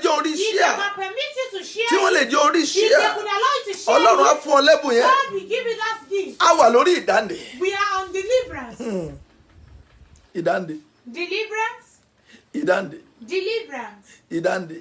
Speaker 1: jẹ́ orí
Speaker 2: If they
Speaker 1: share.
Speaker 2: can permit you to share
Speaker 1: Tí wọ́n lè
Speaker 2: it,
Speaker 1: jẹ́ orí
Speaker 2: if they
Speaker 1: share.
Speaker 2: could allow you to share
Speaker 1: Ọlọ́run á
Speaker 2: it,
Speaker 1: fún ọ lẹ́bùn yẹn.
Speaker 2: God will give you that gift.
Speaker 1: A wà lórí ìdáǹdè.
Speaker 2: We are on deliverance.
Speaker 1: Ìdáǹdè.
Speaker 2: Deliverance.
Speaker 1: Ìdáǹdè.
Speaker 2: Deliverance.
Speaker 1: Ìdáǹdè.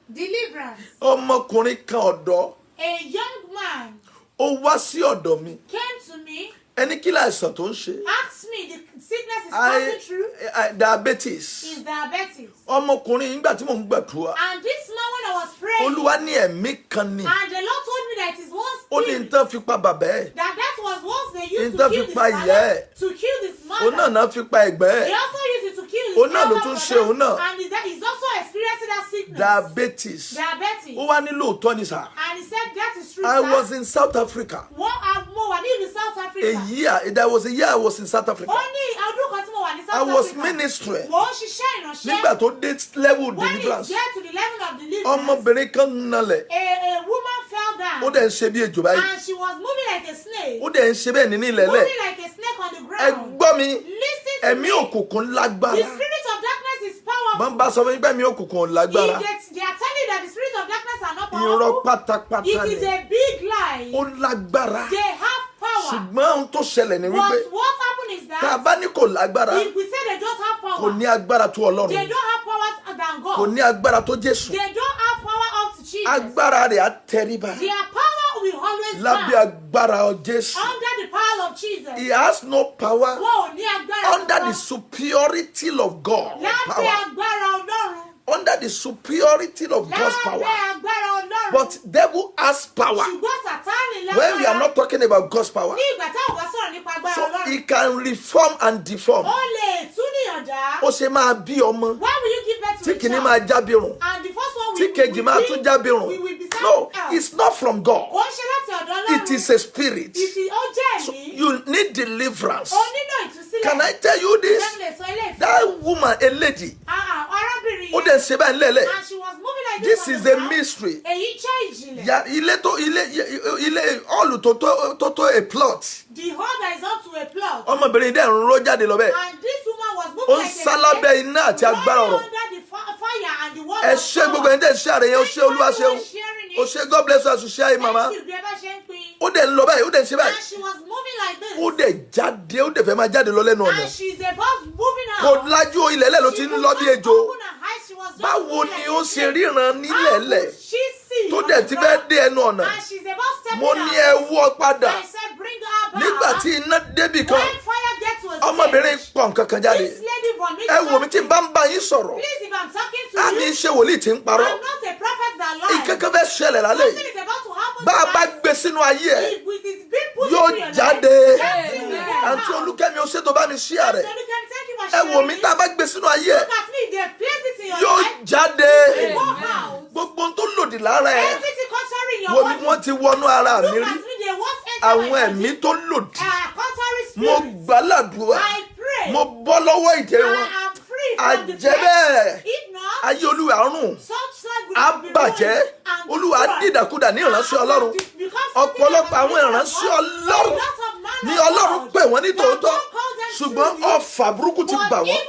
Speaker 2: Deliverance.
Speaker 1: Ọmọkùnrin kan ọ̀dọ́.
Speaker 2: A young man.
Speaker 1: Ó wá sí ọ̀dọ̀ mi.
Speaker 2: Came to me.
Speaker 1: Ẹni kí láìsàn tó ń ṣe.
Speaker 2: Ask me the sickness is passing through.
Speaker 1: Diabetes.
Speaker 2: Is diabetes.
Speaker 1: Ọmọkùnrin nígbà tí mò ń gbàdúrà.
Speaker 2: And this man when I was praying.
Speaker 1: Olúwa ní ẹ̀mí kan ni.
Speaker 2: And the Lord told me that it is one spirit.
Speaker 1: Ó ní nǹkan fi pa bàbá ẹ̀.
Speaker 2: That was what they used
Speaker 1: Nǹkan
Speaker 2: to kill
Speaker 1: fi
Speaker 2: this
Speaker 1: pa ìyá ẹ̀.
Speaker 2: mother. To kill this mother.
Speaker 1: Òun náà náà fi pa ẹ̀gbẹ́ ẹ̀.
Speaker 2: They also used it to kill his
Speaker 1: Òun náà ló
Speaker 2: elder
Speaker 1: tún ṣe
Speaker 2: brother.
Speaker 1: òun náà.
Speaker 2: And he's also experiencing that sickness.
Speaker 1: Diabetes.
Speaker 2: Diabetes.
Speaker 1: Ó wá ní lóòótọ́ ni sà.
Speaker 2: And he said that is true,
Speaker 1: I
Speaker 2: sir.
Speaker 1: was in South Africa.
Speaker 2: Mo wà ní South Africa.
Speaker 1: There was a year I was in South Africa.
Speaker 2: Ó ní ọdún kan tí mo wà ní South
Speaker 1: I
Speaker 2: Africa.
Speaker 1: was ministering.
Speaker 2: Mo ń ṣiṣẹ́ ìránṣẹ́.
Speaker 1: Nígbà tó dé level
Speaker 2: When he
Speaker 1: deliverance.
Speaker 2: get to the level of deliverance.
Speaker 1: Ọmọbìnrin kan nalẹ̀.
Speaker 2: A woman fell down.
Speaker 1: Ó dẹ̀ ń ṣe bí ejò báyìí.
Speaker 2: And she was moving like a snake.
Speaker 1: Ó dẹ̀ ń ṣe bẹ́ẹ̀ nínú ilẹ̀lẹ̀.
Speaker 2: Moving like a snake on the
Speaker 1: Ẹ
Speaker 2: ground.
Speaker 1: gbọ́ mi.
Speaker 2: Listen to
Speaker 1: Ẹ̀mí
Speaker 2: me.
Speaker 1: òkùnkùn lágbára.
Speaker 2: The spirit of darkness is powerful.
Speaker 1: Bọ́n bá sọ fún mi pé ẹ̀mí òkùnkùn lágbára.
Speaker 2: They are telling you that the spirit of darkness are not
Speaker 1: Irọ́
Speaker 2: powerful.
Speaker 1: pátápátá
Speaker 2: It is
Speaker 1: ni.
Speaker 2: a big lie.
Speaker 1: Ó lágbára.
Speaker 2: They have power.
Speaker 1: Ṣùgbọ́n ohun tó ṣẹlẹ̀ ni wípé
Speaker 2: But what happened is
Speaker 1: tá a
Speaker 2: that
Speaker 1: bá ní kò lágbára,
Speaker 2: if we say they don't have
Speaker 1: kò
Speaker 2: power,
Speaker 1: ní agbára tó
Speaker 2: they
Speaker 1: Ọlọ́run.
Speaker 2: don't have power than God.
Speaker 1: Kò ní agbára tó Jésù.
Speaker 2: They don't have power up to Jesus.
Speaker 1: Agbára rẹ̀ á tẹríba
Speaker 2: Their power will always
Speaker 1: lábẹ́
Speaker 2: bow
Speaker 1: agbára Jésù.
Speaker 2: under the power of Jesus.
Speaker 1: He has no power
Speaker 2: Wọ́n ò ní agbára
Speaker 1: under the
Speaker 2: kankan.
Speaker 1: superiority of God.
Speaker 2: Lábẹ́
Speaker 1: Power.
Speaker 2: agbára Ọlọ́run.
Speaker 1: Under the superiority of God's
Speaker 2: Lábẹ́
Speaker 1: power.
Speaker 2: agbára Ọlọ́run.
Speaker 1: But devil has power.
Speaker 2: Ṣùgbọ́n Sátánì lágbára.
Speaker 1: When we are not talking about God's power,
Speaker 2: Ní ìgbà táwọn bá sọ̀rọ̀ nípa agbára
Speaker 1: so
Speaker 2: Ọlọ́run.
Speaker 1: he can reform and deform.
Speaker 2: Ó lè túnìyàn dá.
Speaker 1: Ó ṣe máa bí ọmọ
Speaker 2: Why will you give birth to
Speaker 1: tí
Speaker 2: a
Speaker 1: kìíní
Speaker 2: child?
Speaker 1: máa jábìrún,
Speaker 2: And the first one
Speaker 1: tí kejì máa tún jábìrún.
Speaker 2: we will be
Speaker 1: No,
Speaker 2: out.
Speaker 1: it's not from God.
Speaker 2: Ó ṣe láti ọ̀dọ̀ Ọlọ́run.
Speaker 1: It is a spirit.
Speaker 2: Ó jẹ́ ẹ̀mí.
Speaker 1: You need deliverance.
Speaker 2: Ó nílò ìtúsílẹ̀.
Speaker 1: Can I tell you this?
Speaker 2: Ṣé mo lè sọ ilé ìfẹ́?
Speaker 1: That woman, a lady,
Speaker 2: Arábìnrin
Speaker 1: ó
Speaker 2: yẹn.
Speaker 1: dẹ̀ ṣe báyìí lẹ́lẹ̀.
Speaker 2: And she was moving like
Speaker 1: This
Speaker 2: on
Speaker 1: is
Speaker 2: the
Speaker 1: a
Speaker 2: ground.
Speaker 1: mystery.
Speaker 2: Èyí jẹ́ ìjìnlẹ̀.
Speaker 1: Ilé ọ̀lù tó tó a plot.
Speaker 2: The whole that is up to a plot.
Speaker 1: Ọmọbìnrin dẹ̀ ń ró jáde lọ bẹ́ẹ̀.
Speaker 2: And this woman was
Speaker 1: Ó
Speaker 2: moving
Speaker 1: ń
Speaker 2: like a
Speaker 1: sálábẹ́ iná àti agbára ọ̀rọ̀.
Speaker 2: under the fire and the word
Speaker 1: Ẹ
Speaker 2: of
Speaker 1: ṣé
Speaker 2: power.
Speaker 1: gbogbo ẹni tẹ́ ń ṣe àrẹ yẹn, ó ṣé Olúwa ṣeun. Ó ṣé God bless you as you share it, mama.
Speaker 2: Thank you, bí ẹ bá ṣe ń pín.
Speaker 1: Ó dẹ̀ ń lọ báyìí, ó dẹ̀ ń ṣe báyìí.
Speaker 2: And she was moving like this.
Speaker 1: Ó dẹ̀ jáde, ó dẹ̀ fẹ́ máa jáde lọ lẹ́nu ọ̀nà.
Speaker 2: And she's about moving
Speaker 1: Kò
Speaker 2: out.
Speaker 1: lájú ilẹ̀ lẹ̀ ló ti ń lọ bí ejò.
Speaker 2: Open her eyes, she was just
Speaker 1: Báwo
Speaker 2: moving
Speaker 1: ni
Speaker 2: like
Speaker 1: ó
Speaker 2: a
Speaker 1: ṣe
Speaker 2: snake.
Speaker 1: ríran nílẹ̀ lẹ̀
Speaker 2: How could she see
Speaker 1: tó
Speaker 2: on
Speaker 1: dẹ̀
Speaker 2: the
Speaker 1: ti fẹ́
Speaker 2: ground?
Speaker 1: dé ẹnu ọ̀nà?
Speaker 2: And she's about stepping
Speaker 1: Mo ní
Speaker 2: out.
Speaker 1: ẹ wọ́ padà.
Speaker 2: I said, bring her back.
Speaker 1: Nígbà tí iná débì kan,
Speaker 2: When fire gets to a
Speaker 1: ọmọbìnrin
Speaker 2: stage,
Speaker 1: pọ̀ nǹkan kan jáde.
Speaker 2: this lady vomits
Speaker 1: Ẹ wò mí tí n
Speaker 2: something.
Speaker 1: bá ń bá yín sọ̀rọ̀.
Speaker 2: Please, if I'm talking to
Speaker 1: Á kì í
Speaker 2: you,
Speaker 1: ṣe wòlíì tí ń parọ́.
Speaker 2: I'm not a prophet that lies.
Speaker 1: Ìkankan fẹ́ ṣẹlẹ̀ lálẹ́
Speaker 2: Something
Speaker 1: yìí.
Speaker 2: is about to happen
Speaker 1: Bá a
Speaker 2: to
Speaker 1: bá
Speaker 2: us.
Speaker 1: gbé sínú ayé ẹ̀,
Speaker 2: If it is being put
Speaker 1: yóò
Speaker 2: into your
Speaker 1: jáde.
Speaker 2: life, that thing will go
Speaker 1: Àǹtí
Speaker 2: out.
Speaker 1: Olúkẹ́mi ó ṣètò bá mi ṣí àrẹ̀.
Speaker 2: So you can thank you for
Speaker 1: Ẹ wò
Speaker 2: sharing
Speaker 1: mí
Speaker 2: it.
Speaker 1: tá a bá gbé sínú ayé ẹ̀,
Speaker 2: Look at me, they place it in your
Speaker 1: yóò
Speaker 2: life.
Speaker 1: jáde.
Speaker 2: It will go out.
Speaker 1: Gbogbo ohun tó lòdì lára ẹ̀,
Speaker 2: Everything contrary in your
Speaker 1: wo
Speaker 2: body.
Speaker 1: bí wọ́n ti wọnú ara mi
Speaker 2: Look
Speaker 1: rí.
Speaker 2: at me, they once enter
Speaker 1: Àwọn
Speaker 2: my
Speaker 1: ẹ̀mí
Speaker 2: body.
Speaker 1: tó lòdì.
Speaker 2: Contrary
Speaker 1: Mo
Speaker 2: spirit.
Speaker 1: gbàládùá.
Speaker 2: I pray.
Speaker 1: Mo bọ́ lọ́wọ́ ìdè wọn.
Speaker 2: I am free from the
Speaker 1: Àjẹ́ bẹ́ẹ̀.
Speaker 2: If not,
Speaker 1: Ayé Olúwa rùn.
Speaker 2: such life will
Speaker 1: Á
Speaker 2: be
Speaker 1: bàjẹ́.
Speaker 2: ruined and
Speaker 1: Olúwa á
Speaker 2: destroyed.
Speaker 1: dìdàkudà ní ìránṣẹ́ Ọlọ́run. Ọ̀pọ̀lọpọ̀ àwọn ìránṣẹ́ Ọlọ́run ni Ọlọ́run pè wọ́n ní tòótọ́. Ṣùgbọ́n ọfà burúkú ti bà wọ́n.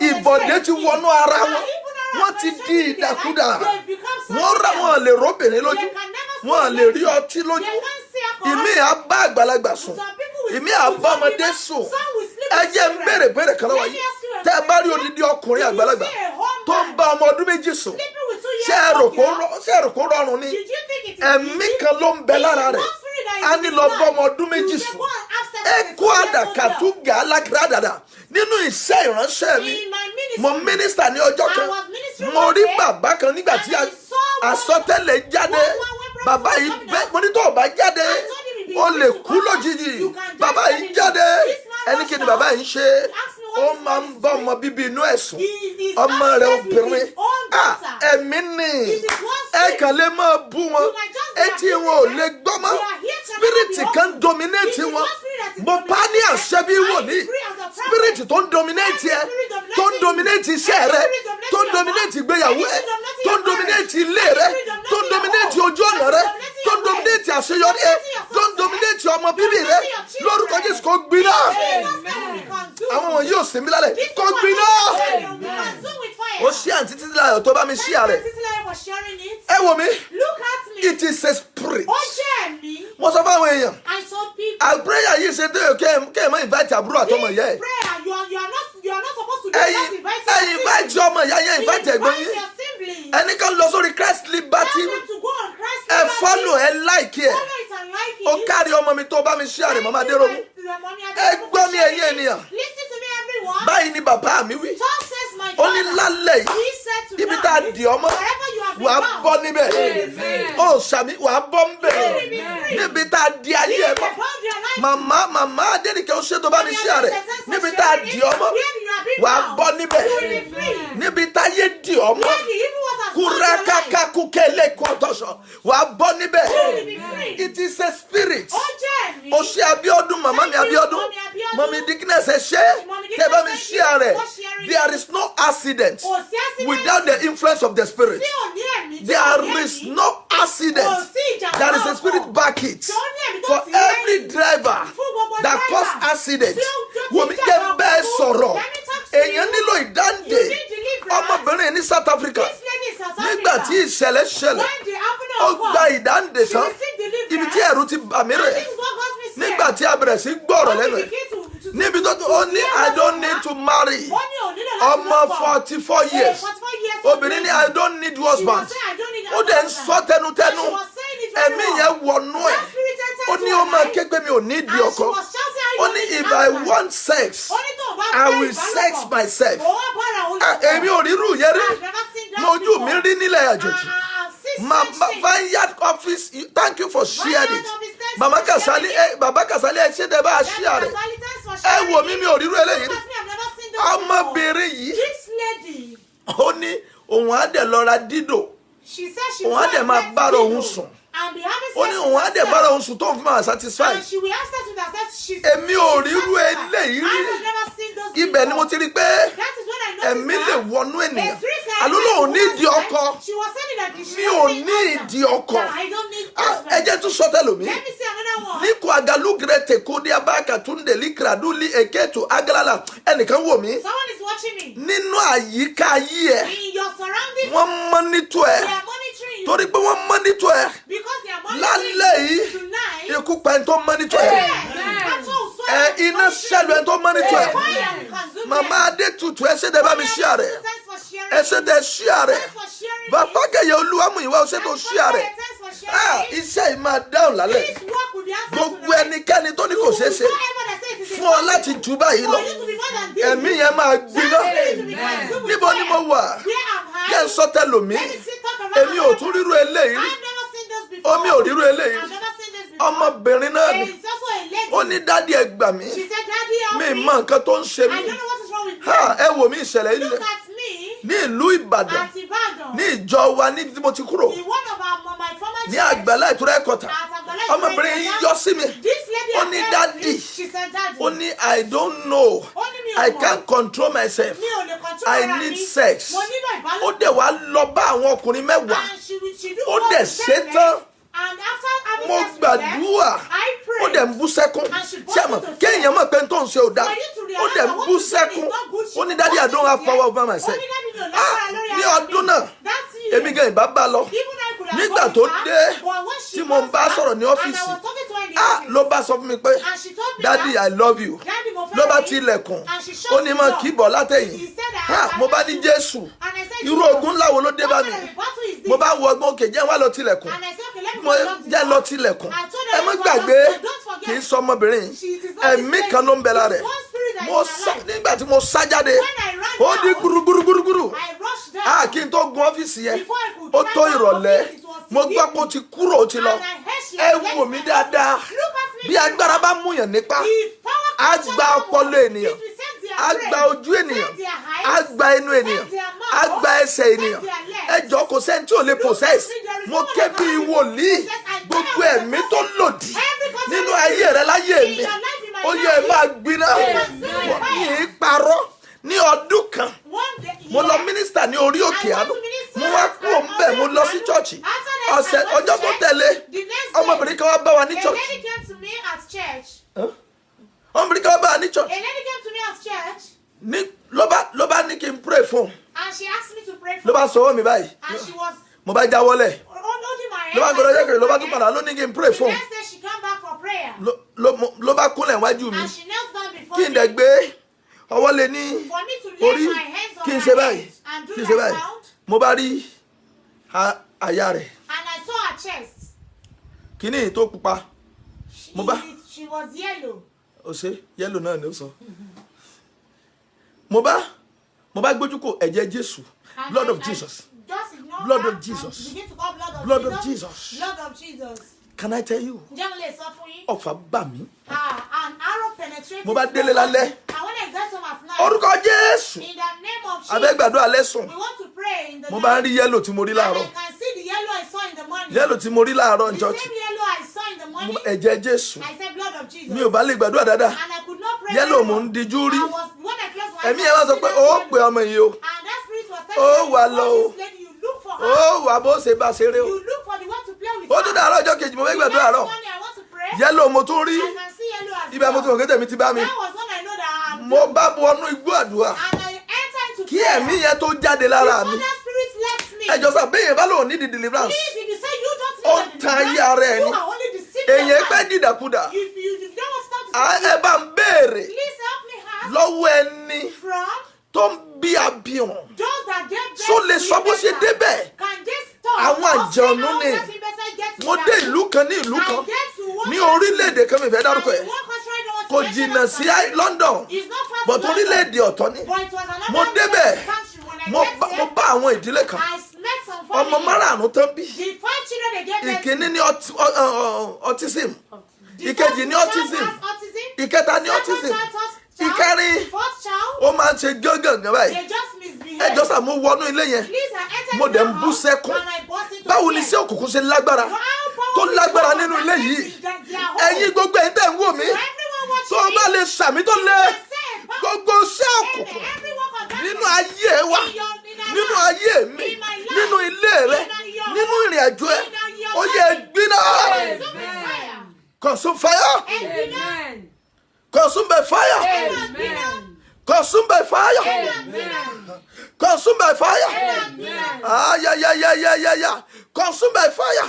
Speaker 1: Ìbọ̀dé ti wọnú ara wọn. Wọ́n ti di ìdàkudà. Wọ́n rà wọn lè róbìnrin lójú. Wọ́n lè rí ọtí lójú. Ìmí à bá àgbàlagbà sùn. Ìmí à bá ọmọdé sùn. Ẹ jẹ́ ń béèrè kan lọ́wọ́ yìí. Tẹ́ ẹ bá rí odidi ọkùnrin àgbàlagbà tó ń bá ọmọ ọdún méjì sùn. Ṣé ẹ rò kó rọrùn ni? Ẹ̀mí kan ló ń bẹ lára rẹ̀. A ní lọ bọ́ ọmọ ọdún méjì sùn. Ẹ kó àdàkà tó gà á lákìrá dàdà. Nínú iṣẹ́ ìránṣẹ́ mi, mo mínísítà ní ọjọ́ kan. Mo rí bàbá kan nígbà tí àsọtẹ́lẹ̀ jáde. Bàbá yìí bẹ́ mo ní tó o bá jáde, o lè kú lójijì. Bàbá yìí jáde. Ẹni kí ni bàbá yìí ń ṣe? Ó máa ń bá ọmọ bíbí inú ẹ̀ sùn. Ọmọ rẹ̀ obìnrin. Ẹ̀mí ni ẹ kàn lè máa bú wọn. Etí wọn ò lè gbọ́ mọ́. Spiriti kan dominate wọn. Mo pa ní àṣẹ bí wòlíì. Spiriti tó ń dominate ẹ, tó ń dominate iṣẹ́ rẹ, tó ń dominate ìgbéyàwó ẹ, tó ń dominate ilé rẹ, tó ń dominate ojú ọ̀nà rẹ, tó ń dominate àṣeyọrí ẹ, tó ń dominate ọmọ bíbí rẹ. Lórúkọ Jésù kó gbiná. Àwọn wọn yóò sinmi lálẹ́. Kó gbiná. Ó ṣí àǹtí títí láyọ̀ tó bá mi ṣí àrẹ̀. Ẹ wò mí. It is a spirit. Mo sọ fáwọn èèyàn. Àpéyà yìí ṣe tó yẹ kẹ́ ẹ̀ mọ́ invite àbúrò àtọmọ ìyá ẹ̀. Ẹ̀yin invite ọmọ ìyá yẹn invite ẹ̀gbọ́n yín. Ẹni kan lọ sórí Christ rẹ̀ mọ́ máa dé rogun. Ẹ gbọ́ mi ẹ̀yin ènìyàn. Báyìí ni bàbá mi wí. Ó ní lálẹ́ yìí ibi tá a dì ọmọ wà á bọ́ níbẹ̀. Ó sàmì wà á bọ́ níbẹ̀. Níbi tá a di ayé ẹ̀ mọ́. Màmá Adénìkẹ́ ó ṣètò bá mi ṣíà rẹ̀. Níbi tá a dì ọmọ wà á bọ́ níbẹ̀. Níbi tá a yé dì ọmọ kúrákàkà kúkẹ́lẹ́ kọ́tọ̀ṣọ̀ wà á bọ́ níbẹ̀. It is a spirit. Ó ṣe Abíọ́dún, màmá mi Abíọ́dún. Mọ̀mí Dickness ẹ ṣe tẹ́ bá mi ṣíà rẹ̀. There is no accident without the influence of the spirit. There is no accident. There is a spirit back it. For every driver that cause accident, wòmí jẹ́ bẹ́ẹ̀ sọ̀rọ̀. Èèyàn nílò ìdáǹdè. Ọmọbìnrin ní South Africa. Nígbà tí ìṣẹ̀lẹ̀ ṣẹlẹ̀, ó gba ìdáǹdè tán. Ibi tí ẹ̀rù ti bà mí rẹ̀. Nígbà tí a bẹ̀rẹ̀ sí gbọ́rọ̀ lẹ́nu ẹ̀. Níbi tó ó ní I don't need to marry. Ọmọ 44 years. Obìnrin ní I don't need husband. Ó dẹ̀ ń sọ tẹnutẹnu. Ẹ̀mí yẹn wọnú ẹ̀. Ó ní ó máa ké pé mi ò ní ìdí ọkọ. Ó ní if I want sex, I will sex myself. Èmi ò rí irú yẹn rí. Lójú mi rí nílẹ̀ àjòjì. Vineyard office, thank you for sharing it. Mama Kasali, Baba Kasali, ẹ ṣe tẹ́ bá a share rẹ̀. Ẹ wò mí mi ò rí irú eléyìí rí. Ọmọbìnrin yìí, ó ní òun á dẹ̀ lọ ra dídò. Òun á dẹ̀ máa bára òun sùn. Ó ní òun á dẹ̀ bára òun sùn tó ń fi máa satisfy. Èmi ò rí irú eléyìí rí. Ibẹ̀ ni mo ti rí pé ẹ̀mí lè wọnú ènìyàn. Àló lòun ní ìdí ọkọ. Mi ò ní ìdí ọkọ. Ẹ jẹ́ tún sọ tẹ́lómi. Níko agalugre tekodi abaka tunde likraduli eketu agalala. Ẹnìkan wò mí. Nínú àyíká ayé ẹ̀. Wọ́n mọ́nítọ̀ ẹ̀. Torí pé wọ́n mọ́nítọ̀ ẹ̀. Lálẹ́ yìí ikú pa ẹni tó mọ́nítọ̀ ẹ̀. Iná ṣẹlẹ̀ ẹni tó mọ́nítọ̀ ẹ̀. Màmá Adétutù ẹ ṣe tẹ́ bá mi ṣíà rẹ̀. Ẹ ṣe tẹ́ ṣíà rẹ̀. Bàbá Kẹyẹ Olúwamúyìwá ó ṣe tó ṣíà rẹ̀. Iṣẹ́ yìí máa dáhùn lálẹ́. Gbogbo ẹnikẹ́ni tó ní kò ṣeé ṣe fún ọ láti jù báyìí lọ. Ẹ̀mí yẹn máa gbiná. Níbo ni mo wà? Kẹ́ ẹ sọ tẹ́lòmí. Èmi ò tún ríru eléyìí rí. Omi ò ríru eléyìí rí. Ọmọbìnrin náà ni. Ó ní dádì ẹ gbà mí. Mi mọ nǹkan tó ń ṣe mí. Ẹ wò mí ìṣẹ̀lẹ̀ yìí lẹ̀. Ní ìlú Ìbàdàn. Ní ìjọ wa níbi tí mo ti kúrò. Ní àgbàlá ìtura ẹ̀kọ́ta. Ọmọbìnrin yìí yọ sí mi. Ó ní dádì. Ó ní I don't know. I can't control myself. I need sex. Ó dẹ̀ wá lọ bá àwọn ọkùnrin mẹ́wàá. Ó dẹ̀ ṣe tán. Mo gbàdúrà. Ó dẹ̀ ń bú sẹ́kún. Ṣé àmọ́ kéèyàn mọ̀ pé n tó ń ṣe ò dáa. Ó dẹ̀ ń bú sẹ́kún. Ó ní dádì I don't have power over myself. Ní ọdún náà, èmi gan ìbá bá lọ. Nígbà tó dé tí mo bá sọ̀rọ̀ ní ọ́fíìsì, ló bá sọ fún mi pé dádì I love you. Ló bá ti ilẹ̀kùn. Ó ní máa kì í bọ̀ látẹ̀yìn. Mo bá ní Jésù. Irú ogun ńlá wo ló dé bá mi? Mo bá wọ ọgbọ́n òkè jẹ́ wá lọ tilẹ̀kùn. Mo jẹ́ lọ tilẹ̀kùn. Ẹ má gbàgbé kì í sọ ọmọbìnrin. Ẹ̀mí kan ló ń bẹ lára rẹ̀. Nígbà tí mo sá jáde, ó di gúrúgúrúgúrú. Kí n tó gun ọ́fíìsì yẹn, ó tó ìrọ̀lẹ́. Mo gbọ́ pé ó ti kúrò, ó ti lọ. Ẹ wò mí dáadáa. Bí agbára bá múyàn nípa, á gba ọpọlọ ènìyàn, á gba ojú ènìyàn, á gba ẹnu ènìyàn, á gba ẹsẹ̀ ènìyàn. Ẹ jọ̀ọ́ kò sẹ́ni tí ò lè possess. Mo ké bí wòlíì. Gbogbo ẹ̀mí tó lòdì nínú ayé rẹ láyé mi, ó yẹ ẹ máa gbiná. Yìí parọ́. Ní ọdún kan, mo lọ mínísítà ní orí òkè àánú. Mo wá kúrò ńbẹ̀, mo lọ sí chọ́ọ̀chì. Ọjọ́ tó tẹ̀lé, ọmọbìnrin kan wá bá wa ní chọ́ọ̀chì. Ọmọbìnrin kan wá bá wa ní chọ́ọ̀chì. Ló bá ní kí n pray fún. Ló bá sọ ọwọ́ mi báyìí. Mo bá jáwọ́lẹ̀. Ló bá gbọ́dọ̀ jẹ́kẹ̀rẹ̀, ló bá tún padà ló ní kí n pray fún. Ló bá kúnlẹ̀ wájú mi. Kí n dẹ̀ gbé ọwọ́ lé ní orí, kí n ṣe báyìí, kí n ṣe báyìí. Mo bá rí àyà rẹ̀. Kíní tó pupa.
Speaker 2: She was yellow.
Speaker 1: O ṣe yellow náà ni ó sọ. Mo bá gbójú kò ẹ̀jẹ̀ Jésù. Blood of Jesus. Blood of Jesus.
Speaker 2: Begin to call
Speaker 1: Blood of Jesus.
Speaker 2: Blood of Jesus.
Speaker 1: Can I tell you?
Speaker 2: Ǹjẹ́ mo lè sọ fún yín?
Speaker 1: Ọ̀fà bà mí.
Speaker 2: An arrow penetrated.
Speaker 1: Mo bá délé lálẹ́.
Speaker 2: And when I got home at night.
Speaker 1: Orúkọ Jésù.
Speaker 2: In the name of Jesus.
Speaker 1: Abẹ́gbàdo alẹ́ sùn.
Speaker 2: We want to pray in the
Speaker 1: Mo bá rí yellow tí mo rí láàárọ̀.
Speaker 2: And I can see the yellow I saw in the morning.
Speaker 1: Yellow tí mo rí láàárọ̀ ní
Speaker 2: The
Speaker 1: church.
Speaker 2: same yellow I saw in the morning.
Speaker 1: Ẹ̀jẹ̀ Jésù.
Speaker 2: I said blood of Jesus.
Speaker 1: Mi ò bá lè gbàdúrà dáadáa.
Speaker 2: And I could not pray.
Speaker 1: Yellow mo ń dijú rí.
Speaker 2: When I closed my eyes.
Speaker 1: Ẹ̀mí ẹ̀ wá sọ pé ó pè ọmọ yìí o.
Speaker 2: And that spirit was
Speaker 1: Ó wà
Speaker 2: telling me,
Speaker 1: lọ o.
Speaker 2: this lady, you look for her.
Speaker 1: Ó wà bó ṣe bá ṣeré o.
Speaker 2: You look for the one to play with.
Speaker 1: Ó tún dàárọ̀ ọjọ́ kejì mo fẹ́ gbàdúrà àárọ̀.
Speaker 2: I want to pray.
Speaker 1: Yellow mo tún rí.
Speaker 2: I can see yellow as
Speaker 1: Ibẹ̀ mo tún mọ̀ pé tèmi ti bá mi.
Speaker 2: That was when I know that I'm
Speaker 1: Mo bá wọnú igbó àdúrà.
Speaker 2: and I enter into
Speaker 1: Kí
Speaker 2: prayer.
Speaker 1: ẹ̀mí yẹn tó jáde lára mi.
Speaker 2: Before that spirit left me.
Speaker 1: Ẹjọ́ sà bẹ́ẹ̀ bá lòun ní di deliverance.
Speaker 2: Please, if you say you don't
Speaker 1: Ó
Speaker 2: need
Speaker 1: tan ayé ara ẹ̀
Speaker 2: you
Speaker 1: ni.
Speaker 2: are only deceiving
Speaker 1: Èyàn
Speaker 2: yourself.
Speaker 1: pẹ́ dìdàkudà.
Speaker 2: If you don't want to stop
Speaker 1: Ẹ bá ń béèrè
Speaker 2: please help me ask
Speaker 1: lọ́wọ́ ẹni
Speaker 2: from
Speaker 1: tó ń bí abirùn.
Speaker 2: those that get best
Speaker 1: Ṣó lè sọ bó ṣe débẹ̀?
Speaker 2: Can they stop?
Speaker 1: Àwọn àjọ̀nú ni. Mo dé ìlú kan ní ìlú kan ní orílẹ̀-èdè kan mi fẹ́ dárúkọ ẹ̀. Kò jìnnà sí London, but orílẹ̀-èdè ọ̀tọ̀ ni. Mo débẹ̀, mo bá àwọn ìdílé kan. Ọmọ márààrún tán bí. Ìkíní ní autism. Ìkejì ní autism. Ìkẹta ní autism. Ìkẹrin ó máa ń ṣe gángan báyìí. Ẹjọ́ sà mo wọnú ilé yẹn. Mo dẹ̀ ń bú sẹ́kún. Báwo ni iṣẹ́ òkùnkùn ṣe lágbára tó lágbára nínú ilé yìí? Ẹ̀yin gbogbo ẹ̀yin tẹ̀ ń wò mí. Tó o bá lè sàmì tó lé gbogbo iṣẹ́ òkùnkùn nínú ayé wa, nínú ayé mi, nínú ilé rẹ, nínú ìrìn àjò ẹ, ó yẹ gbiná. Consume fire. Consume by fire. Consumed by fire. Consumed by fire. Yeah. Consumed by fire.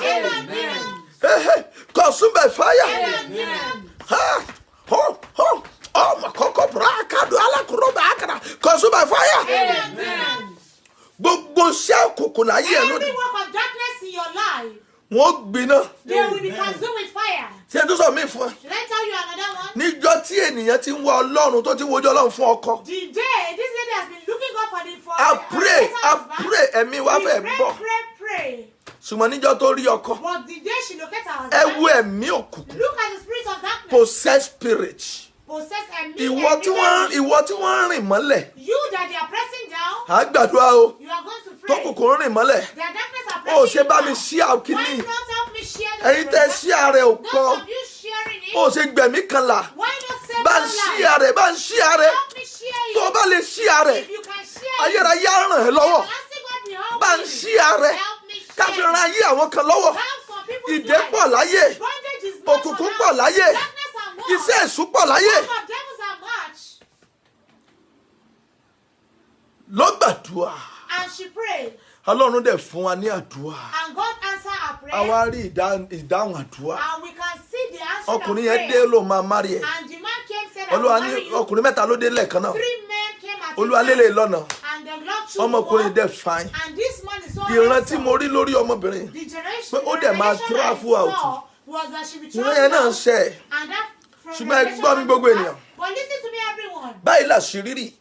Speaker 1: Hey. Consumed by fire. Oh, my coco braca do ala kuroba akara. Consumed by fire. Gbogbo iṣẹ́ òkùnkùn láyé ẹ lónìí.
Speaker 2: Every work of darkness in your life.
Speaker 1: Wọ́n gbiná.
Speaker 2: They will be consumed with fire.
Speaker 1: Ṣé tó sọ mí fún ẹ?
Speaker 2: Should I tell you another one?
Speaker 1: Níjọ́ tí ènìyàn ti ń wá Ọlọ́run tó ti ń wojú Ọlọ́run fún ọkọ.
Speaker 2: The day this lady has been looking up for the
Speaker 1: I pray ẹ̀mí wa fẹ́ bọ̀.
Speaker 2: Pray.
Speaker 1: Ṣùgbọ́n níjọ́ tó rí ọkọ.
Speaker 2: But the day she located her husband.
Speaker 1: Ẹ wo ẹ̀mí òkùnkùn.
Speaker 2: Look at the spirit of darkness.
Speaker 1: Possess spirit.
Speaker 2: Possess ẹ̀mí.
Speaker 1: Ìwọ tí wọ́n rìn mọ́lẹ̀.
Speaker 2: You that they are pressing down.
Speaker 1: À ń gbàdúrà o.
Speaker 2: You are going to pray.
Speaker 1: Tókùnkùn rìn mọ́lẹ̀.
Speaker 2: Their darkness are
Speaker 1: Ó
Speaker 2: pressing
Speaker 1: ṣe bá mi
Speaker 2: down.
Speaker 1: ṣí àkíní.
Speaker 2: Why not help me share the
Speaker 1: Ẹ̀yin tẹ́ ṣí ààrẹ ò
Speaker 2: Those
Speaker 1: kọ́.
Speaker 2: of you sharing it.
Speaker 1: Ó ṣe gbẹ̀mí kan là.
Speaker 2: Why not save
Speaker 1: Bá ń
Speaker 2: one
Speaker 1: ṣí
Speaker 2: life?
Speaker 1: ààrẹ, bá ń ṣí ààrẹ.
Speaker 2: Help me share it.
Speaker 1: Tó o bá lè ṣí ààrẹ,
Speaker 2: If you can share it.
Speaker 1: ayérayé á ràn ẹ́ lọ́wọ́.
Speaker 2: Everlasting God will help
Speaker 1: Bá ń
Speaker 2: me.
Speaker 1: ṣí ààrẹ.
Speaker 2: Help me share
Speaker 1: Ká fi
Speaker 2: it.
Speaker 1: ran ayé àwọn kan lọ́wọ́.
Speaker 2: Help some people's
Speaker 1: Ìdè
Speaker 2: lives.
Speaker 1: pọ̀ láyé.
Speaker 2: Bondage is much
Speaker 1: Òkùnkùn
Speaker 2: for
Speaker 1: pọ̀
Speaker 2: now.
Speaker 1: láyé.
Speaker 2: Darkness are much.
Speaker 1: Iṣẹ́ èṣù pọ̀ láyé.
Speaker 2: Work of devils are much.
Speaker 1: Ló gbàdúrà.
Speaker 2: And she prayed.
Speaker 1: Ọlọ́run dẹ̀ fún wa ní àdúrà.
Speaker 2: And God answered our prayer.
Speaker 1: Àwa rí ìdáhùn àdúrà.
Speaker 2: And we can see the answer of
Speaker 1: Ọkùnrin
Speaker 2: prayer.
Speaker 1: yẹn dé ló máa márì ẹ̀.
Speaker 2: And the man came said, I
Speaker 1: Olúwa
Speaker 2: will
Speaker 1: ní
Speaker 2: marry you.
Speaker 1: ọkùnrin mẹ́ta ló dé lẹ́ẹ̀kan náà.
Speaker 2: 3 men came at
Speaker 1: Olúwa
Speaker 2: a time.
Speaker 1: lélẹ̀ lọ́nà.
Speaker 2: And the Lord chose
Speaker 1: Ọmọkùnrin
Speaker 2: one.
Speaker 1: dẹ̀ fine.
Speaker 2: And this man is so
Speaker 1: Ìran tí
Speaker 2: handsome.
Speaker 1: mo rí lórí ọmọbìnrin.
Speaker 2: The generation,
Speaker 1: Pé ó dẹ̀ máa
Speaker 2: revelation
Speaker 1: travel
Speaker 2: I
Speaker 1: out.
Speaker 2: saw was that she would
Speaker 1: Ìran yẹn náà
Speaker 2: travel
Speaker 1: ṣẹ ẹ̀.
Speaker 2: out. And that from
Speaker 1: Ṣùgbọ́n ẹ
Speaker 2: revelation
Speaker 1: gbọ́ mi gbogbo
Speaker 2: comes to
Speaker 1: ènìyàn.
Speaker 2: pass. But listen to me, everyone.
Speaker 1: Báyìí làṣírí rí.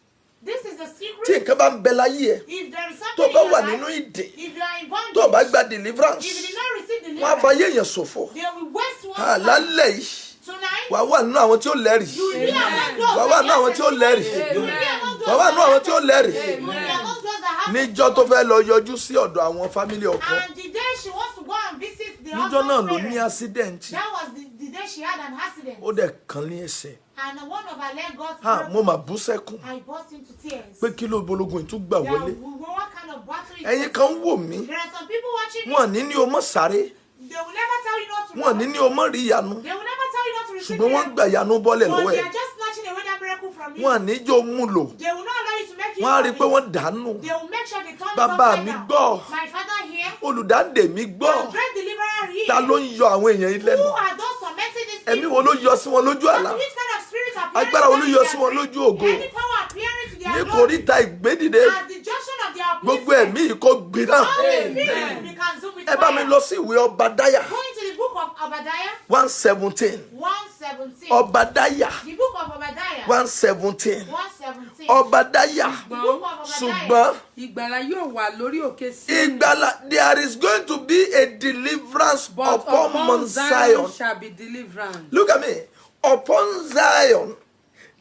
Speaker 2: This is the secret.
Speaker 1: Tí nǹkan bá ń bẹ láyé ẹ̀.
Speaker 2: If there is
Speaker 1: Tó
Speaker 2: something
Speaker 1: bá
Speaker 2: in
Speaker 1: wà
Speaker 2: your
Speaker 1: nínú
Speaker 2: life,
Speaker 1: ìdè.
Speaker 2: if you are in bondage,
Speaker 1: Tó bá gba deliverance.
Speaker 2: if you did not receive
Speaker 1: Wọ́n á
Speaker 2: deliverance,
Speaker 1: fayé èèyàn ṣòfò.
Speaker 2: they will waste one's life.
Speaker 1: Lálẹ́ yìí.
Speaker 2: Tonight,
Speaker 1: Wàá wà nínú àwọn tí ó lẹ́rìí.
Speaker 2: you will be among those
Speaker 1: Wàá wà
Speaker 2: that
Speaker 1: nínú àwọn
Speaker 2: have
Speaker 1: tí ó lẹ́rìí.
Speaker 2: You will be among those
Speaker 1: Wàá wà nínú àwọn tí ó lẹ́rìí.
Speaker 2: You will be among those that have
Speaker 1: Níjọ́ tó fẹ́ lọ yọjú sí ọ̀dọ̀ àwọn fámílì ọkọ.
Speaker 2: And the day she wants to go and visit the
Speaker 1: Níjọ́ náà ló
Speaker 2: husband's
Speaker 1: ní
Speaker 2: parents,
Speaker 1: accident.
Speaker 2: that was the day she had an accident.
Speaker 1: Ó dẹ̀ kan ní ẹsẹ̀.
Speaker 2: And one of her leg got
Speaker 1: Mo
Speaker 2: broken.
Speaker 1: mà bú sẹ́kún.
Speaker 2: I burst into tears.
Speaker 1: Pé kí ló bológun ìtún gbà
Speaker 2: There
Speaker 1: wọlé.
Speaker 2: what kind of battle is
Speaker 1: Ẹ̀yin
Speaker 2: this?
Speaker 1: kan ń wò mí.
Speaker 2: There are some people watching me.
Speaker 1: Wọ́n ní ní o mọ̀ sáré.
Speaker 2: They will never tell you not to
Speaker 1: Wọ́n ní
Speaker 2: run.
Speaker 1: ní o mọ̀ rí ìyanu.
Speaker 2: They will never tell you not to receive
Speaker 1: Ṣùgbọ́n wọ́n ń gbà
Speaker 2: miracle.
Speaker 1: ìyanu bọ́lẹ̀
Speaker 2: But
Speaker 1: lọ́wọ́
Speaker 2: they
Speaker 1: ẹ̀.
Speaker 2: are just snatching away that miracle from you.
Speaker 1: Wọ́n ní jó mú lò.
Speaker 2: They will not allow you to make use
Speaker 1: Wọ́n á
Speaker 2: of
Speaker 1: rí i
Speaker 2: it.
Speaker 1: pé wọ́n dànù.
Speaker 2: They will make sure they turn
Speaker 1: Bàbá
Speaker 2: it upside
Speaker 1: mi
Speaker 2: down.
Speaker 1: gbọ́.
Speaker 2: My father here,
Speaker 1: Olùdáǹdè mi gbọ́.
Speaker 2: the great deliverer here.
Speaker 1: Ta ló ń yọ àwọn èèyàn yìí lẹ́nu?
Speaker 2: Who are those tormenting these
Speaker 1: Ẹ̀mí
Speaker 2: people?
Speaker 1: wo ló yọ sí wọn lójú àlá?
Speaker 2: Which kind of spirits appear
Speaker 1: Agbára wo ló yọ sí wọn lójú ògo?
Speaker 2: Any power appearing to their
Speaker 1: Ní
Speaker 2: glory
Speaker 1: kòríta ìgbédìde.
Speaker 2: at the junction of their
Speaker 1: Gbogbo
Speaker 2: upliftment.
Speaker 1: ẹ̀mí yìí kò gbiná.
Speaker 2: All the spirits will be consumed with
Speaker 1: Ẹ bá mi
Speaker 2: fire.
Speaker 1: lọ sí ìwé Ọbadáyà
Speaker 2: Go into the book of Obadiah
Speaker 1: 1:17.
Speaker 2: 1:17. 17.
Speaker 1: Obadiah.
Speaker 2: The book of Obadiah.
Speaker 1: 1:17.
Speaker 2: 1:17.
Speaker 1: Obadiah.
Speaker 2: The book of Obadiah.
Speaker 1: Ṣùgbọ́n
Speaker 3: ìgbàlà yóò wà lórí òkè Síónì.
Speaker 1: ìgbàlà, there is going to be a deliverance
Speaker 3: But
Speaker 1: upon Mount Zion.
Speaker 3: shall be deliverance.
Speaker 1: Look at me. Upon Zion,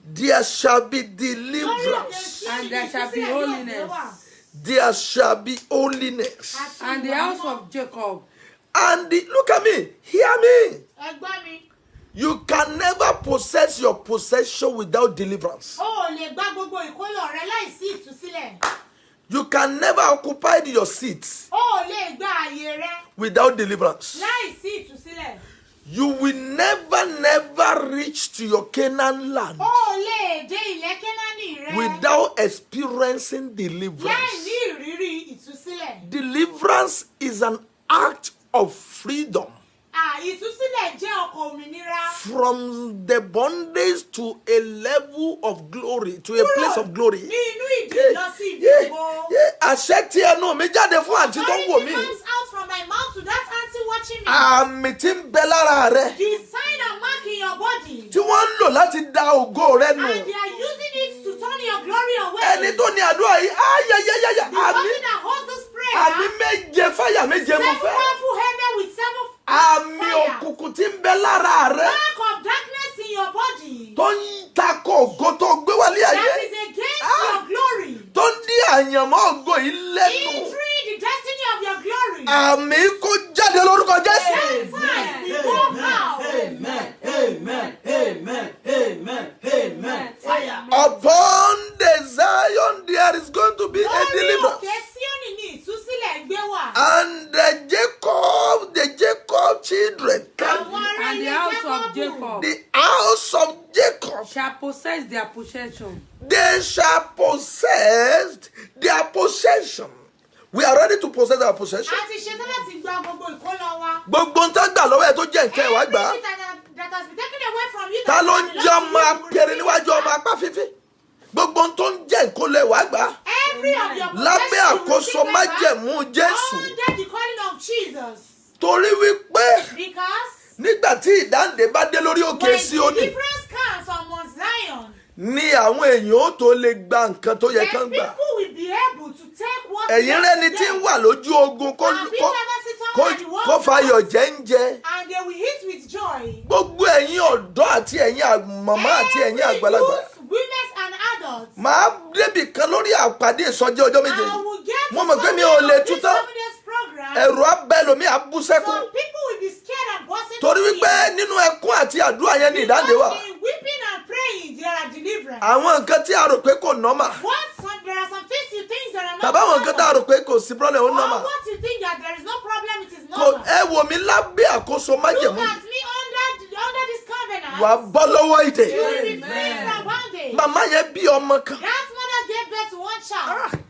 Speaker 1: there shall be deliverance.
Speaker 3: And there shall be holiness.
Speaker 1: There shall be holiness.
Speaker 3: And the house of Jacob.
Speaker 1: And look at me. Hear me.
Speaker 2: Ẹgbọ́n mi.
Speaker 1: You can never possess your possession without deliverance.
Speaker 2: O ò lè gba gbogbo ìkólọ rẹ láìsí ìtúsílẹ̀.
Speaker 1: You can never occupy your seat
Speaker 2: O ò lè gba àyè rẹ
Speaker 1: without deliverance.
Speaker 2: láìsí ìtúsílẹ̀.
Speaker 1: You will never reach to your Canaan land
Speaker 2: O ò lè dé ilẹ̀ Kénáánì rẹ
Speaker 1: without experiencing
Speaker 2: láì
Speaker 1: deliverance.
Speaker 2: ní ìrírí ìtúsílẹ̀.
Speaker 1: Deliverance is an act of freedom
Speaker 2: Ìtúsílẹ̀ jẹ́ ọkọ̀ òmìnira.
Speaker 1: from the bondage to a level of glory, to a place of glory.
Speaker 2: Ní inú ìdí lọ sí ìdìbò.
Speaker 1: Àṣẹ tí ẹnu mi jáde fún àǹtí tó ń wò mí.
Speaker 2: Authority comes out from my mouth to that auntie watching me.
Speaker 1: Àmì tí ń bẹ lára rẹ
Speaker 2: The sign and mark in your body.
Speaker 1: tí wọ́n ń lò láti da ògo rẹ nù.
Speaker 2: And they are using it to turn your glory away.
Speaker 1: Ẹni tó ní àdúrà yìí, ayayayaya,
Speaker 2: The person that holds this prayer.
Speaker 1: àmì méje fáyà méje mo
Speaker 2: 7
Speaker 1: fẹ́.
Speaker 2: powerful amen with 7
Speaker 1: Àmì
Speaker 2: fire.
Speaker 1: òkùnkùn tí ń bẹ lára rẹ
Speaker 2: Mark of darkness in your body.
Speaker 1: tó ń takò ògo tó gbé wálé
Speaker 2: That
Speaker 1: ayé,
Speaker 2: is against your glory.
Speaker 1: tó ń dí àyànmọ́ ògo yìí lẹ́nu.
Speaker 2: Injury the destiny of your glory.
Speaker 1: Àmì kó jáde lórúkọ Jésù.
Speaker 2: That fire will go out.
Speaker 4: Amen. Amen. Amen. Amen. Amen. Fire.
Speaker 1: Upon the Zion there is going to be a
Speaker 2: Lórí
Speaker 1: deliverance.
Speaker 2: òkè Síónì ni ìtúsílẹ̀ gbé wà.
Speaker 1: And the Jacob children,
Speaker 2: Àwọn ará
Speaker 3: And the
Speaker 2: ilé
Speaker 3: house of
Speaker 2: Jákọ́bù.
Speaker 3: Jacob
Speaker 1: the house of Jacob,
Speaker 3: shall possess their possession.
Speaker 1: they shall possess their possession. We are ready to possess our possession.
Speaker 2: A ti ṣetán láti gba gbogbo ìkólọ wa.
Speaker 1: Gbogbo ń tá gbà lọ́wọ́ ẹ̀ tó jẹ́ nǹkan ẹ̀ wá gbà á.
Speaker 2: Everything that has been taken away from you.
Speaker 1: Ta ló
Speaker 2: that
Speaker 1: ń
Speaker 2: belongs
Speaker 1: jẹ́
Speaker 2: to
Speaker 1: ọmọ
Speaker 2: you, you will
Speaker 1: apẹ̀rẹ̀
Speaker 2: receive
Speaker 1: níwájú
Speaker 2: it.
Speaker 1: ọmọ apá fífi? Gbogbo ń tó ń jẹ́ ìkólẹ̀ wá gbà á.
Speaker 2: Every of your
Speaker 1: Lábẹ́
Speaker 2: possessions you will
Speaker 1: àkóso
Speaker 2: receive back
Speaker 1: májẹ̀mú Jésù.
Speaker 2: under the calling of Jesus.
Speaker 1: Torí wípé
Speaker 2: Because
Speaker 1: nígbà tí ìdáǹdè bá dé lórí òkè
Speaker 2: when
Speaker 1: Síónì,
Speaker 2: deliverance comes on Mount Zion,
Speaker 1: ni àwọn èèyàn ó tó lè gba nǹkan tó yẹ
Speaker 2: then
Speaker 1: kán
Speaker 2: people
Speaker 1: gbà.
Speaker 2: will be able to take what
Speaker 1: Ẹ̀yin
Speaker 2: belongs
Speaker 1: rẹ́ni
Speaker 2: to
Speaker 1: tí ń
Speaker 2: them.
Speaker 1: wà lójú ogun kó
Speaker 2: And people ever see someone at the
Speaker 1: kó
Speaker 2: wall
Speaker 1: fayọ̀ jẹ́ ń jẹ.
Speaker 2: and they will eat with joy.
Speaker 1: Gbogbo ẹ̀yin ọ̀dọ́ àti ẹ̀yin màmá àti ẹ̀yin
Speaker 2: Every
Speaker 1: àgbàlagbà.
Speaker 2: youth, women and adults.
Speaker 1: Màá débì kan lórí àpàdé ìsọjí ọjọ́ méje.
Speaker 2: I will get
Speaker 1: Mo mọ̀ pé mi ò lè tú tán.
Speaker 2: 7 days program.
Speaker 1: Ẹ̀rù abẹ́lómi àbúsẹ́kù.
Speaker 2: Some people will be scared and busting
Speaker 1: Torí wípé nínú ẹkún àti àdúrà yẹn ni ìdáǹdè wà.
Speaker 2: Because in weeping and praying there are deliverance.
Speaker 1: Àwọn nǹkan tí a rò pé kò nọ́mà.
Speaker 2: There are some things you think that are not
Speaker 1: Tàbí àwọn nǹkan tá a rò pé kò sí problem ó
Speaker 2: Or
Speaker 1: nọ́mà.
Speaker 2: what you think that there is no problem, it is
Speaker 1: Kò
Speaker 2: normal.
Speaker 1: ẹ wò mí lábẹ́ àkóso
Speaker 2: Look
Speaker 1: májẹ̀mú.
Speaker 2: at me under this covenant.
Speaker 1: Wà á bọ́ lọ́wọ́ ìdè.
Speaker 2: You will be free from bondage.
Speaker 1: Màmá yẹn bí ọmọ kan.
Speaker 2: That mother gave birth to one child.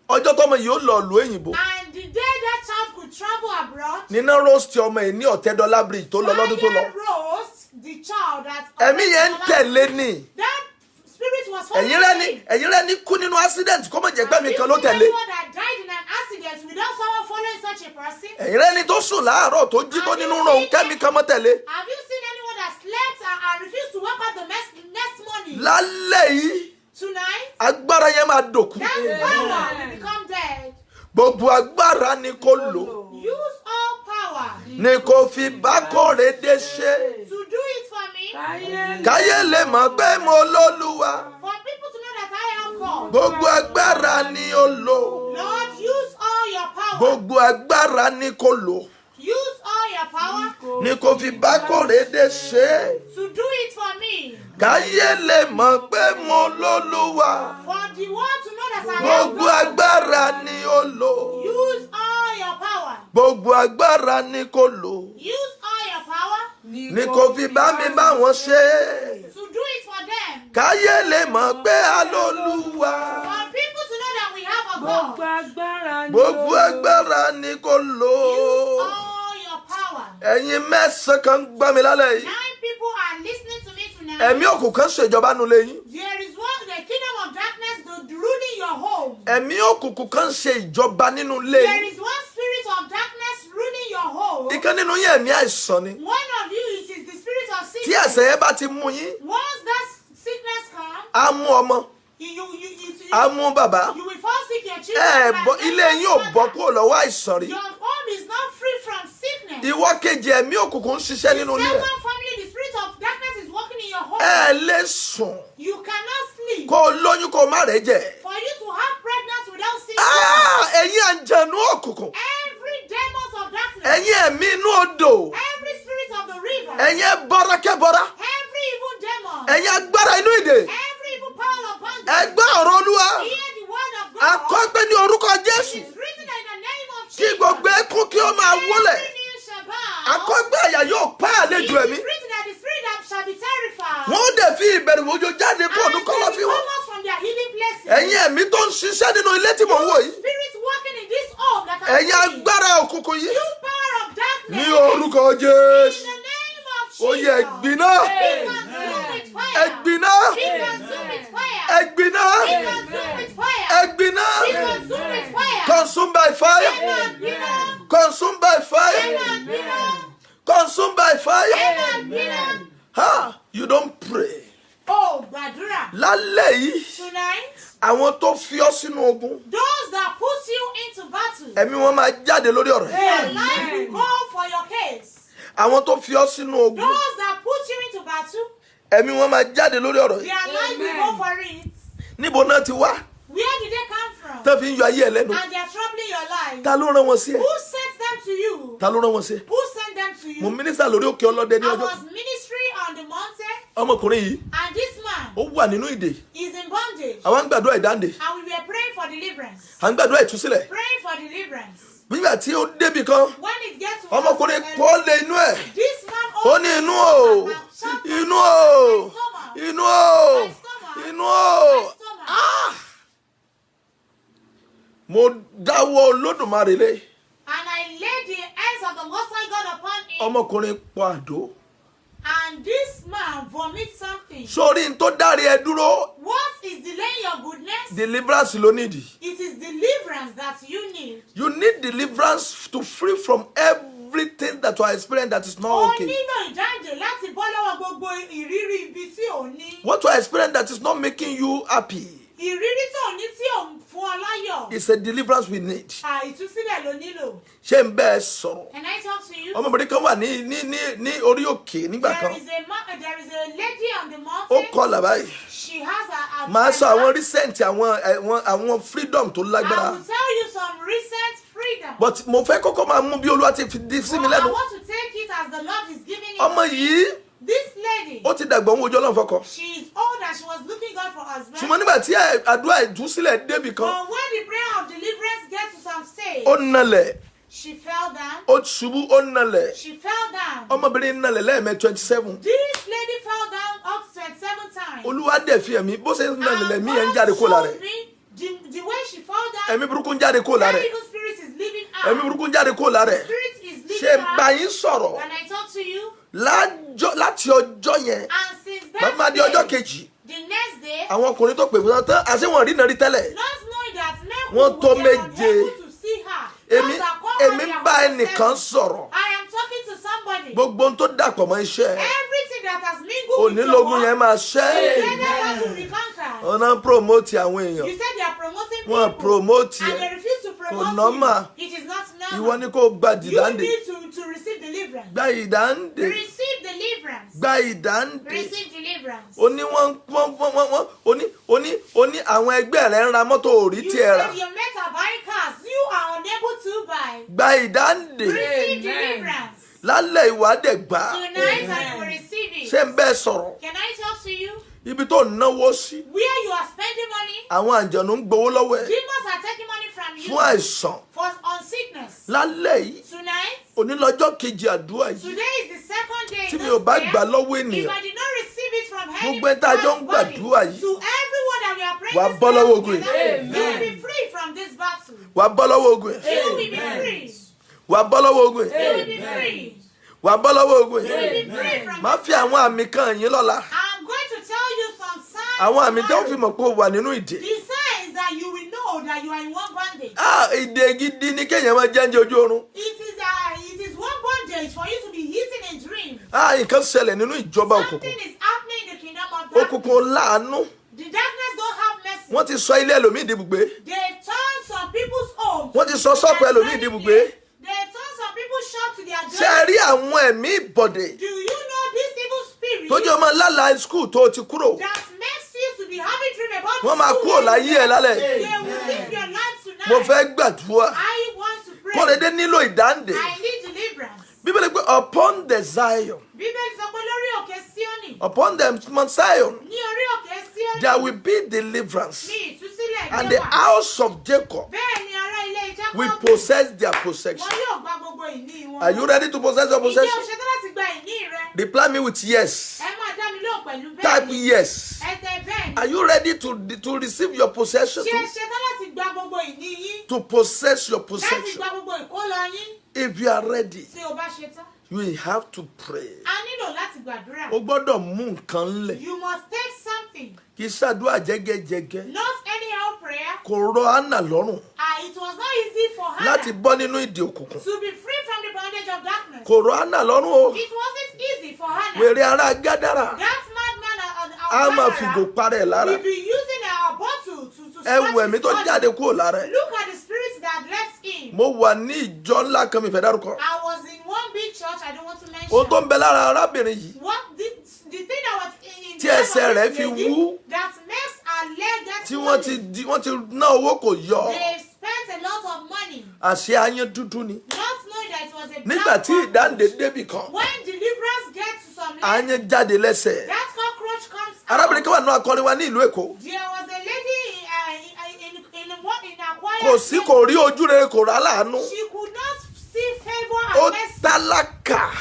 Speaker 1: Ọjọ́ tọ́mọ yìí ó lọ ìlú òyìnbó.
Speaker 2: And the day that child could travel abroad,
Speaker 1: Níná roast ọmọ yìí ní Ọ̀tẹ́dọ́lá bridge tó lọ lọ́dún tó lọ.
Speaker 2: fire roast the child that
Speaker 1: Ẹ̀mí yẹn ń tẹ̀lé ni.
Speaker 2: that spirit was following
Speaker 1: Ẹ̀yin rẹ̀ ní kú nínú accident kó má jẹ́ pé mi kan ló tẹ̀lé.
Speaker 2: Anyone that died in an accident without someone following such a person?
Speaker 1: Ẹ̀yin rẹ̀ ní tó sùn láàárọ̀ tó jí tó nínú ròhùn kẹ́mi kan mọ́ tẹ̀lé.
Speaker 2: Have you seen anyone that slept and refused to wake up the next morning?
Speaker 1: Lálẹ́ yìí,
Speaker 2: Tonight,
Speaker 1: agbára yẹn máa dòkú.
Speaker 2: that power will become dead.
Speaker 1: Gbogbo agbára ni kò lò.
Speaker 2: Use all power
Speaker 1: Ni kò fi bá Kóredé ṣe.
Speaker 2: to do it for me,
Speaker 1: Káyé lè mọ̀ pé mo lólúwa.
Speaker 2: for people to know that I am God.
Speaker 1: Gbogbo agbára ni ó lò.
Speaker 2: Lord, use all your power.
Speaker 1: Gbogbo agbára ni kò lò.
Speaker 2: Use all your power
Speaker 1: Ni kò fi bá Kóredé ṣe.
Speaker 2: to do it for me,
Speaker 1: Káyé lè mọ̀ pé mo lólúwa.
Speaker 2: for the world to know that I am
Speaker 1: Gbogbo
Speaker 2: God.
Speaker 1: agbára ni ó lò.
Speaker 2: Use all your power.
Speaker 1: Gbogbo agbára ni kò lò.
Speaker 2: Use all your power
Speaker 1: Ni kò fi bá mi bá wọn ṣe.
Speaker 2: to do it for them.
Speaker 1: Káyé lè mọ̀ pé a lólúwa.
Speaker 2: For people to know that we have a
Speaker 3: Gbogbo
Speaker 2: God.
Speaker 3: agbára ni
Speaker 1: Gbogbo
Speaker 3: ó.
Speaker 1: agbára ni kò lò.
Speaker 2: Use all your power.
Speaker 1: Ẹ̀yin mẹ́sàn-án kan gbọ́ mi lálẹ́ yìí.
Speaker 2: 9 people are listening to me tonight.
Speaker 1: Ẹ̀mí òkùnkùn ṣèjọba nulẹ̀ yín.
Speaker 2: There is one, the kingdom of darkness, the ruling your home.
Speaker 1: Ẹ̀mí òkùnkùn kan ṣe ìjọba nínú ilé
Speaker 2: There
Speaker 1: yín.
Speaker 2: is one spirit of darkness ruling your home.
Speaker 1: Ìkan nínú yín ẹ̀mí àìsàn ni.
Speaker 2: One of you, it is the spirit of
Speaker 1: tí ẹ̀ṣẹ̀ yẹn bá ti mú yín.
Speaker 2: Once that sickness comes.
Speaker 1: Á mú ọmọ. Á mú bàbá.
Speaker 2: You will fall sick, your children.
Speaker 1: Ilé yín ò bọ́ kúrò lọ́wọ́ àìsàn rí.
Speaker 2: Your home is not free from sickness.
Speaker 1: Ìwọ kejì ẹ̀mí òkùnkùn ń ṣiṣẹ́ nínú ilé.
Speaker 2: The second family, the spirit of darkness is working in your home.
Speaker 1: Lè sùn.
Speaker 2: You cannot sleep.
Speaker 1: Kó o lóyún kó o má rẹ̀ jẹ.
Speaker 2: For you to have pregnancy without sickness.
Speaker 1: Ẹ̀yin àǹjẹ̀nú òkùnkùn.
Speaker 2: Every demons of darkness.
Speaker 1: Ẹ̀yin ẹ̀mí inú odò.
Speaker 2: Every spirit of the river.
Speaker 1: Ẹ̀yin bọ́rákẹ́bọ́rá.
Speaker 2: Every evil demon.
Speaker 1: Ẹ̀yin agbára inú ìdè.
Speaker 2: Every evil power of bondage.
Speaker 1: Ẹ gbọ́ ọ̀rọ̀ Olúwa.
Speaker 2: Hear the word of God.
Speaker 1: Àkọ́gbé ní orúkọ Jésù.
Speaker 2: It is written in the name of Jesus.
Speaker 1: Kí gbogbo ẹkún kí ó máa wólẹ̀.
Speaker 2: Every knee shall bow.
Speaker 1: Àkọ́gbé àyà yóò pa àlejò
Speaker 2: It
Speaker 1: ẹ̀mí.
Speaker 2: is written that the spirit that shall be terrified.
Speaker 1: Wọ́n ó dẹ̀ fi ìbẹ̀rù òjò jáde kó ọdún kọ́lọ́ fi wọ́n.
Speaker 2: And they come out from their healing places.
Speaker 1: Ẹ̀yin ẹ̀mí tó ń ṣiṣẹ́ nínú ilé tí mò ń wò yìí.
Speaker 2: Spirits working in this home that
Speaker 1: Ẹ̀yin
Speaker 2: are seeing.
Speaker 1: agbára òkùnkùn yìí.
Speaker 2: You power of darkness.
Speaker 1: Ní orúkọ Jésù.
Speaker 2: In the name of Jesus.
Speaker 1: Ó yẹ ẹ̀gbiná.
Speaker 2: Be consumed with fire.
Speaker 1: Ẹ̀gbiná.
Speaker 2: Be consumed with fire.
Speaker 1: Ẹ̀gbiná.
Speaker 2: Be consumed with fire.
Speaker 1: Ẹ̀gbiná.
Speaker 2: Be consumed with fire.
Speaker 1: Consumed by fire.
Speaker 2: Amen.
Speaker 1: Consumed by fire.
Speaker 2: Amen.
Speaker 1: Consumed by fire.
Speaker 2: Amen.
Speaker 1: You don't pray.
Speaker 2: Oh, gbàdúrà.
Speaker 1: Lálẹ́ yìí,
Speaker 2: Tonight,
Speaker 1: àwọn tó fi ọ́ sínú ogun,
Speaker 2: those that put you into battle,
Speaker 1: ẹ̀mí wọn máa jáde lórí ọ̀rọ̀ yìí.
Speaker 2: their life will go for your case.
Speaker 1: Àwọn tó fi ọ́ sínú ogun,
Speaker 2: Those that put you into battle,
Speaker 1: ẹ̀mí wọn máa jáde lórí ọ̀rọ̀ yìí.
Speaker 2: their life will go for it.
Speaker 1: Níbo náà ti wá?
Speaker 2: Where did they come from?
Speaker 1: Tó fi ń yọ ayé ẹ lẹ́nu.
Speaker 2: And they are troubling your life.
Speaker 1: Ta ló rán wọn sí ẹ?
Speaker 2: Who sent them to you?
Speaker 1: Ta ló rán wọn sí ẹ?
Speaker 2: Who sent them to
Speaker 1: Mo
Speaker 2: you?
Speaker 1: mínísítà lórí òkè ọlọ́dẹ ní
Speaker 2: I
Speaker 1: ọjọ́.
Speaker 2: was ministry on the mountain,
Speaker 1: Ọmọkùnrin yìí,
Speaker 2: and this man
Speaker 1: ó wà nínú ìdè.
Speaker 2: is in bondage.
Speaker 1: Àwọn ń gbàdúrà ìdáǹdè.
Speaker 2: And we were praying for deliverance.
Speaker 1: À ń gbàdúrà ìtúsílẹ̀.
Speaker 2: Praying for deliverance.
Speaker 1: Nígbà tí ó débì kan,
Speaker 2: When it gets to
Speaker 1: ọmọkùnrin
Speaker 2: us,
Speaker 1: kọ́ lé inú ẹ̀.
Speaker 2: this man
Speaker 1: Ó ní inú o, inú o, inú o, inú o. Mo dáwọ́ Olódùmarè lé.
Speaker 2: And I laid the hands of the Most High God upon him,
Speaker 1: Ọmọkùnrin pọ̀ àdó.
Speaker 2: and this man vomit something.
Speaker 1: Sórí n tó dárí ẹ dúró,
Speaker 2: What is delaying your goodness?
Speaker 1: deliverance ló nídìí.
Speaker 2: It is deliverance that you need.
Speaker 1: You need deliverance to free from everything that you are experiencing that is
Speaker 2: O
Speaker 1: not okay.
Speaker 2: nílò ìdáǹdè láti bọ́ lọ́wọ́ gbogbo ìrírí ibi tí ò ní.
Speaker 1: What you are experiencing that is not making you happy
Speaker 2: Ìrírí tó ní tí ò ń fún ọ láyọ̀.
Speaker 1: is a deliverance we need.
Speaker 2: Ìtúsílẹ̀ ló nílò.
Speaker 1: Ṣé n bẹ́ẹ̀ sọ̀rọ̀?
Speaker 2: Can I talk to you?
Speaker 1: Ọmọbìnrin kan wà ní orí òkè nígbà
Speaker 2: There
Speaker 1: kan.
Speaker 2: is a lady on the
Speaker 1: Ó
Speaker 2: mountain.
Speaker 1: kọlà báyìí.
Speaker 2: She has a
Speaker 1: Màá sọ àwọn recent àwọn freedom tó
Speaker 2: I
Speaker 1: lágbára.
Speaker 2: will tell you some recent freedom.
Speaker 1: But mo fẹ́ kọ́kọ́ máa mú bí Olúwa ti fi dí sí mi
Speaker 2: But I
Speaker 1: lẹ́nu.
Speaker 2: want to take it as the Lord is giving it.
Speaker 1: Ọmọ yìí
Speaker 2: This lady,
Speaker 1: ó ti dàgbà òun ojú Ọlọ́run fọkọ.
Speaker 2: she is old and she was looking God for husband.
Speaker 1: Ṣùgbọ́n nígbà tí àdúrà ìtúsílẹ̀ débì kan,
Speaker 2: But when the prayer of deliverance gets to some stage,
Speaker 1: ó nalẹ̀,
Speaker 2: she fell down.
Speaker 1: ó ṣubú, ó nalẹ̀.
Speaker 2: She fell down.
Speaker 1: Ọmọbìnrin nalẹ̀ lẹ́ẹ̀mẹ́ 27.
Speaker 2: This lady fell down up to 27 times.
Speaker 1: Olúwa dẹ̀ fi ẹ̀mí bó ṣe ń nalẹ̀
Speaker 2: And
Speaker 1: lẹ̀mí ẹ̀ ń
Speaker 2: God
Speaker 1: jáde kó lára
Speaker 2: showed
Speaker 1: ẹ̀.
Speaker 2: me the way she fell down,
Speaker 1: Ẹ̀mí burúkú ń jáde kó lára
Speaker 2: that
Speaker 1: ẹ̀.
Speaker 2: evil spirit is leaving
Speaker 1: Ẹ̀mí
Speaker 2: out.
Speaker 1: burúkú ń jáde kó lára ẹ̀.
Speaker 2: Spirit is
Speaker 1: Ṣé
Speaker 2: leaving
Speaker 1: bá
Speaker 2: out.
Speaker 1: yín sọ̀rọ̀
Speaker 2: When I talk to you,
Speaker 1: láti ọjọ́ yẹn,
Speaker 2: and since
Speaker 1: bàbá
Speaker 2: that
Speaker 1: di ọjọ́
Speaker 2: day,
Speaker 1: kejì,
Speaker 2: the next day,
Speaker 1: àwọn ọkùnrin tó pè fún tán, àṣé wọn rí náà rí tẹ́lẹ̀.
Speaker 2: not knowing that men
Speaker 1: Wọ́n tó
Speaker 2: were
Speaker 1: méje.
Speaker 2: unable to see her.
Speaker 1: Èmi
Speaker 2: Those that come
Speaker 1: èmi
Speaker 2: and they
Speaker 1: ń
Speaker 2: are
Speaker 1: bá
Speaker 2: whole
Speaker 1: ẹnìkan
Speaker 2: self.
Speaker 1: sọ̀rọ̀.
Speaker 2: I am talking to somebody.
Speaker 1: Gbogbo ohun tó dàpọ̀ mọ́ iṣẹ́ ẹ̀.
Speaker 2: Everything that has mingled with your
Speaker 1: Onílógún yẹn
Speaker 2: work,
Speaker 1: máa ṣẹ́.
Speaker 2: let that to be conquered.
Speaker 1: Ọ̀nà promote àwọn èèyàn.
Speaker 2: You said they are promoting
Speaker 1: Wọ́n
Speaker 2: people,
Speaker 1: promote
Speaker 2: and
Speaker 1: ẹ̀.
Speaker 2: they refuse to promote
Speaker 1: normal.
Speaker 2: you. It is not
Speaker 1: Ìwọ
Speaker 2: normal.
Speaker 1: ni kò gba
Speaker 2: You
Speaker 1: ìdáǹdè.
Speaker 2: need to receive deliverance.
Speaker 1: Gba ìdáǹdè.
Speaker 2: Receive deliverance.
Speaker 1: Gba ìdáǹdè.
Speaker 2: Receive deliverance.
Speaker 1: Ó ní wọ́n àwọn ẹgbẹ́ rẹ̀ ń ra mọ́tò orí
Speaker 2: You
Speaker 1: tí ẹ rà.
Speaker 2: said your mates are buying cars. You are unable to buy.
Speaker 1: Gba ìdáǹdè.
Speaker 2: Receive deliverance.
Speaker 1: Lálẹ́ ìwádẹ̀ gbà.
Speaker 2: Tonight and you will receive it.
Speaker 1: Ṣé ń bẹ́ẹ̀ sọ̀rọ̀?
Speaker 2: Can I talk to you?
Speaker 1: Ibi tó náwó sí.
Speaker 2: Where you are spending money,
Speaker 1: Àwọn àjọ̀nù ń gbowó lọ́wọ́ ẹ̀.
Speaker 2: demons are taking money from you
Speaker 1: Fún àìsàn.
Speaker 2: on sickness.
Speaker 1: Lálẹ́ yìí.
Speaker 2: Tonight,
Speaker 1: Onílọ́jọ́ kejì àdúrà yìí.
Speaker 2: today is the second day.
Speaker 1: Tí
Speaker 2: in
Speaker 1: mi
Speaker 2: this
Speaker 1: ò bá
Speaker 2: prayer.
Speaker 1: gbà lọ́wọ́
Speaker 2: If
Speaker 1: ènìyàn.
Speaker 2: I did not receive it from
Speaker 1: Gbogbo ẹ̀ tá a jọ ń
Speaker 2: anybody,
Speaker 1: gbàdúrà yìí.
Speaker 2: to everyone that we are praying
Speaker 1: Wàá
Speaker 2: this
Speaker 1: bọ́ lọ́wọ́
Speaker 2: prayer
Speaker 1: ogun yìí.
Speaker 2: together, you will be free from this battle.
Speaker 1: Wàá bọ́ lọ́wọ́ ogun ẹ̀.
Speaker 2: You will be free.
Speaker 1: Wàá bọ́ lọ́wọ́ ogun ẹ̀.
Speaker 2: You will be free.
Speaker 1: Wàá bọ́ lọ́wọ́ ogun
Speaker 2: You
Speaker 1: ẹ̀.
Speaker 2: will be free from
Speaker 1: Má
Speaker 2: this
Speaker 1: fi àwọn àmì kan yín lọ́la.
Speaker 2: I'm going to tell you some signs.
Speaker 1: Àwọn àmì tẹ́ ó
Speaker 2: tomorrow.
Speaker 1: fi mọ̀ pé o wà nínú ìdè.
Speaker 2: The signs that you will know that you are in one bondage.
Speaker 1: Ìdè gidi ni kéèyàn máa jẹ́ oúnjẹ ojú oorun.
Speaker 2: It is one bondage for you to be eating in dream.
Speaker 1: Nǹkan ṣẹlẹ̀ nínú ìjọba òkùnkùn.
Speaker 2: Something is happening in the kingdom of darkness.
Speaker 1: Òkùnkùn láàánú.
Speaker 2: The darkness don't have mercy.
Speaker 1: Wọ́n ti sọ ilé ẹlòmíì di ibùgbé.
Speaker 2: They turn some people's homes.
Speaker 1: Wọ́n ti sọ ṣọ́ọ̀pù ẹlòmíì di ibùgbé.
Speaker 2: They turn some people's shop to their
Speaker 1: Ṣé
Speaker 2: dwelling.
Speaker 1: ẹ rí àwọn ẹ̀mí ìbọ̀dẹ̀
Speaker 2: Do you know this evil spirit
Speaker 1: tó jẹ́ ọmọ lálàá school tó ti kúrò?
Speaker 2: that makes you to be having dream about
Speaker 1: Wọ́n máa
Speaker 2: school
Speaker 1: kúrò láyé ẹ̀ lálẹ́.
Speaker 2: They will live your life tonight.
Speaker 1: Mo fẹ́ gbàdúrà.
Speaker 2: I want to pray.
Speaker 1: Kọ́lẹ́dé nílò ìdáǹdè.
Speaker 2: I need deliverance.
Speaker 1: Bíbélì pé upon the Zion,
Speaker 2: Bíbélì sọ pé lórí òkè Síónì.
Speaker 1: upon the Mount Zion,
Speaker 2: Ní orí òkè Síónì.
Speaker 1: there will be deliverance.
Speaker 2: Ní ìtúsílẹ̀
Speaker 1: And
Speaker 2: gbé
Speaker 1: the
Speaker 2: wà.
Speaker 1: house of Jacob
Speaker 2: Bẹ́ẹ̀ ni ará ilé Jákọ́bù.
Speaker 1: will possess their possession.
Speaker 2: Wọn yóò gba gbogbo ìní wọn.
Speaker 1: Are you ready to possess your
Speaker 2: Ǹjẹ́ o
Speaker 1: possession?
Speaker 2: ṣetán láti gba ìní rẹ?
Speaker 1: Reply me with yes.
Speaker 2: Ẹ máa dá mi lóhùn pẹ̀lú bẹ́ẹ̀
Speaker 1: Type
Speaker 2: ni.
Speaker 1: yes.
Speaker 2: Ẹ tẹ bẹ́ẹ̀ ni.
Speaker 1: Are you ready to receive your possession?
Speaker 2: Ṣé ẹ
Speaker 1: too?
Speaker 2: ṣetán láti gba gbogbo ìní yín?
Speaker 1: To possess your
Speaker 2: Láti
Speaker 1: possession.
Speaker 2: gba gbogbo ìkólọ yín?
Speaker 1: If you are ready,
Speaker 2: Tí o bá ṣetán.
Speaker 1: you will have to pray.
Speaker 2: A nílò láti gbàdúrà.
Speaker 1: O gbọ́dọ̀ mú nǹkan lẹ̀.
Speaker 2: You must take something.
Speaker 1: Kì í ṣàdúrà jẹ́gẹ́jẹ́gẹ́.
Speaker 2: Not anyhow prayer.
Speaker 1: Kò rọ Hánà lọ́rùn
Speaker 2: It was not easy for
Speaker 1: láti
Speaker 2: Hannah
Speaker 1: bọ́ nínú ìdè òkùnkùn.
Speaker 2: to be free from the bondage of darkness.
Speaker 1: Kò rọ Hánà lọ́rùn o.
Speaker 2: It wasn't easy for Hannah.
Speaker 1: Wèrè ará Gádàrà
Speaker 2: That madman
Speaker 1: á máa fìgò parẹ́ lára.
Speaker 2: will be using a bottle to
Speaker 1: Ẹ wo
Speaker 2: scratch
Speaker 1: ẹ̀mí
Speaker 2: his
Speaker 1: tó
Speaker 2: body.
Speaker 1: jáde kúrò lára ẹ̀.
Speaker 2: Look at the spirit that left him.
Speaker 1: Mo wà ní ìjọ ńlá kan mi fẹ́ dárúkọ.
Speaker 2: I was in one big church I don't want to mention.
Speaker 1: Ohun tó ń bẹ lára arábìnrin yìí
Speaker 2: What the thing that was in
Speaker 1: Tí
Speaker 2: the life
Speaker 1: ẹsẹ̀
Speaker 2: of
Speaker 1: rẹ̀
Speaker 2: this
Speaker 1: fi
Speaker 2: lady
Speaker 1: wú.
Speaker 2: that makes her leg get
Speaker 1: tí wọ́n ti ná owó kò yọ.
Speaker 2: They spent a lot of money
Speaker 1: Àṣé ayán dúdú ni.
Speaker 2: not knowing that it was a
Speaker 1: Nígbà
Speaker 2: black
Speaker 1: tí ìdáǹdè débì kan,
Speaker 2: When deliverance gets to some level,
Speaker 1: ayán jáde lẹ́sẹ̀.
Speaker 2: that cockroach comes
Speaker 1: Arábìnrin
Speaker 2: out.
Speaker 1: kan wà nínú akọrin wa ní ìlú Èkó.
Speaker 2: There was a lady in a choir.
Speaker 1: Kò sí kò rí ojú rere kò rà láàánú.
Speaker 2: She could not see favor
Speaker 1: Ó
Speaker 2: and mercy.
Speaker 1: tálákà.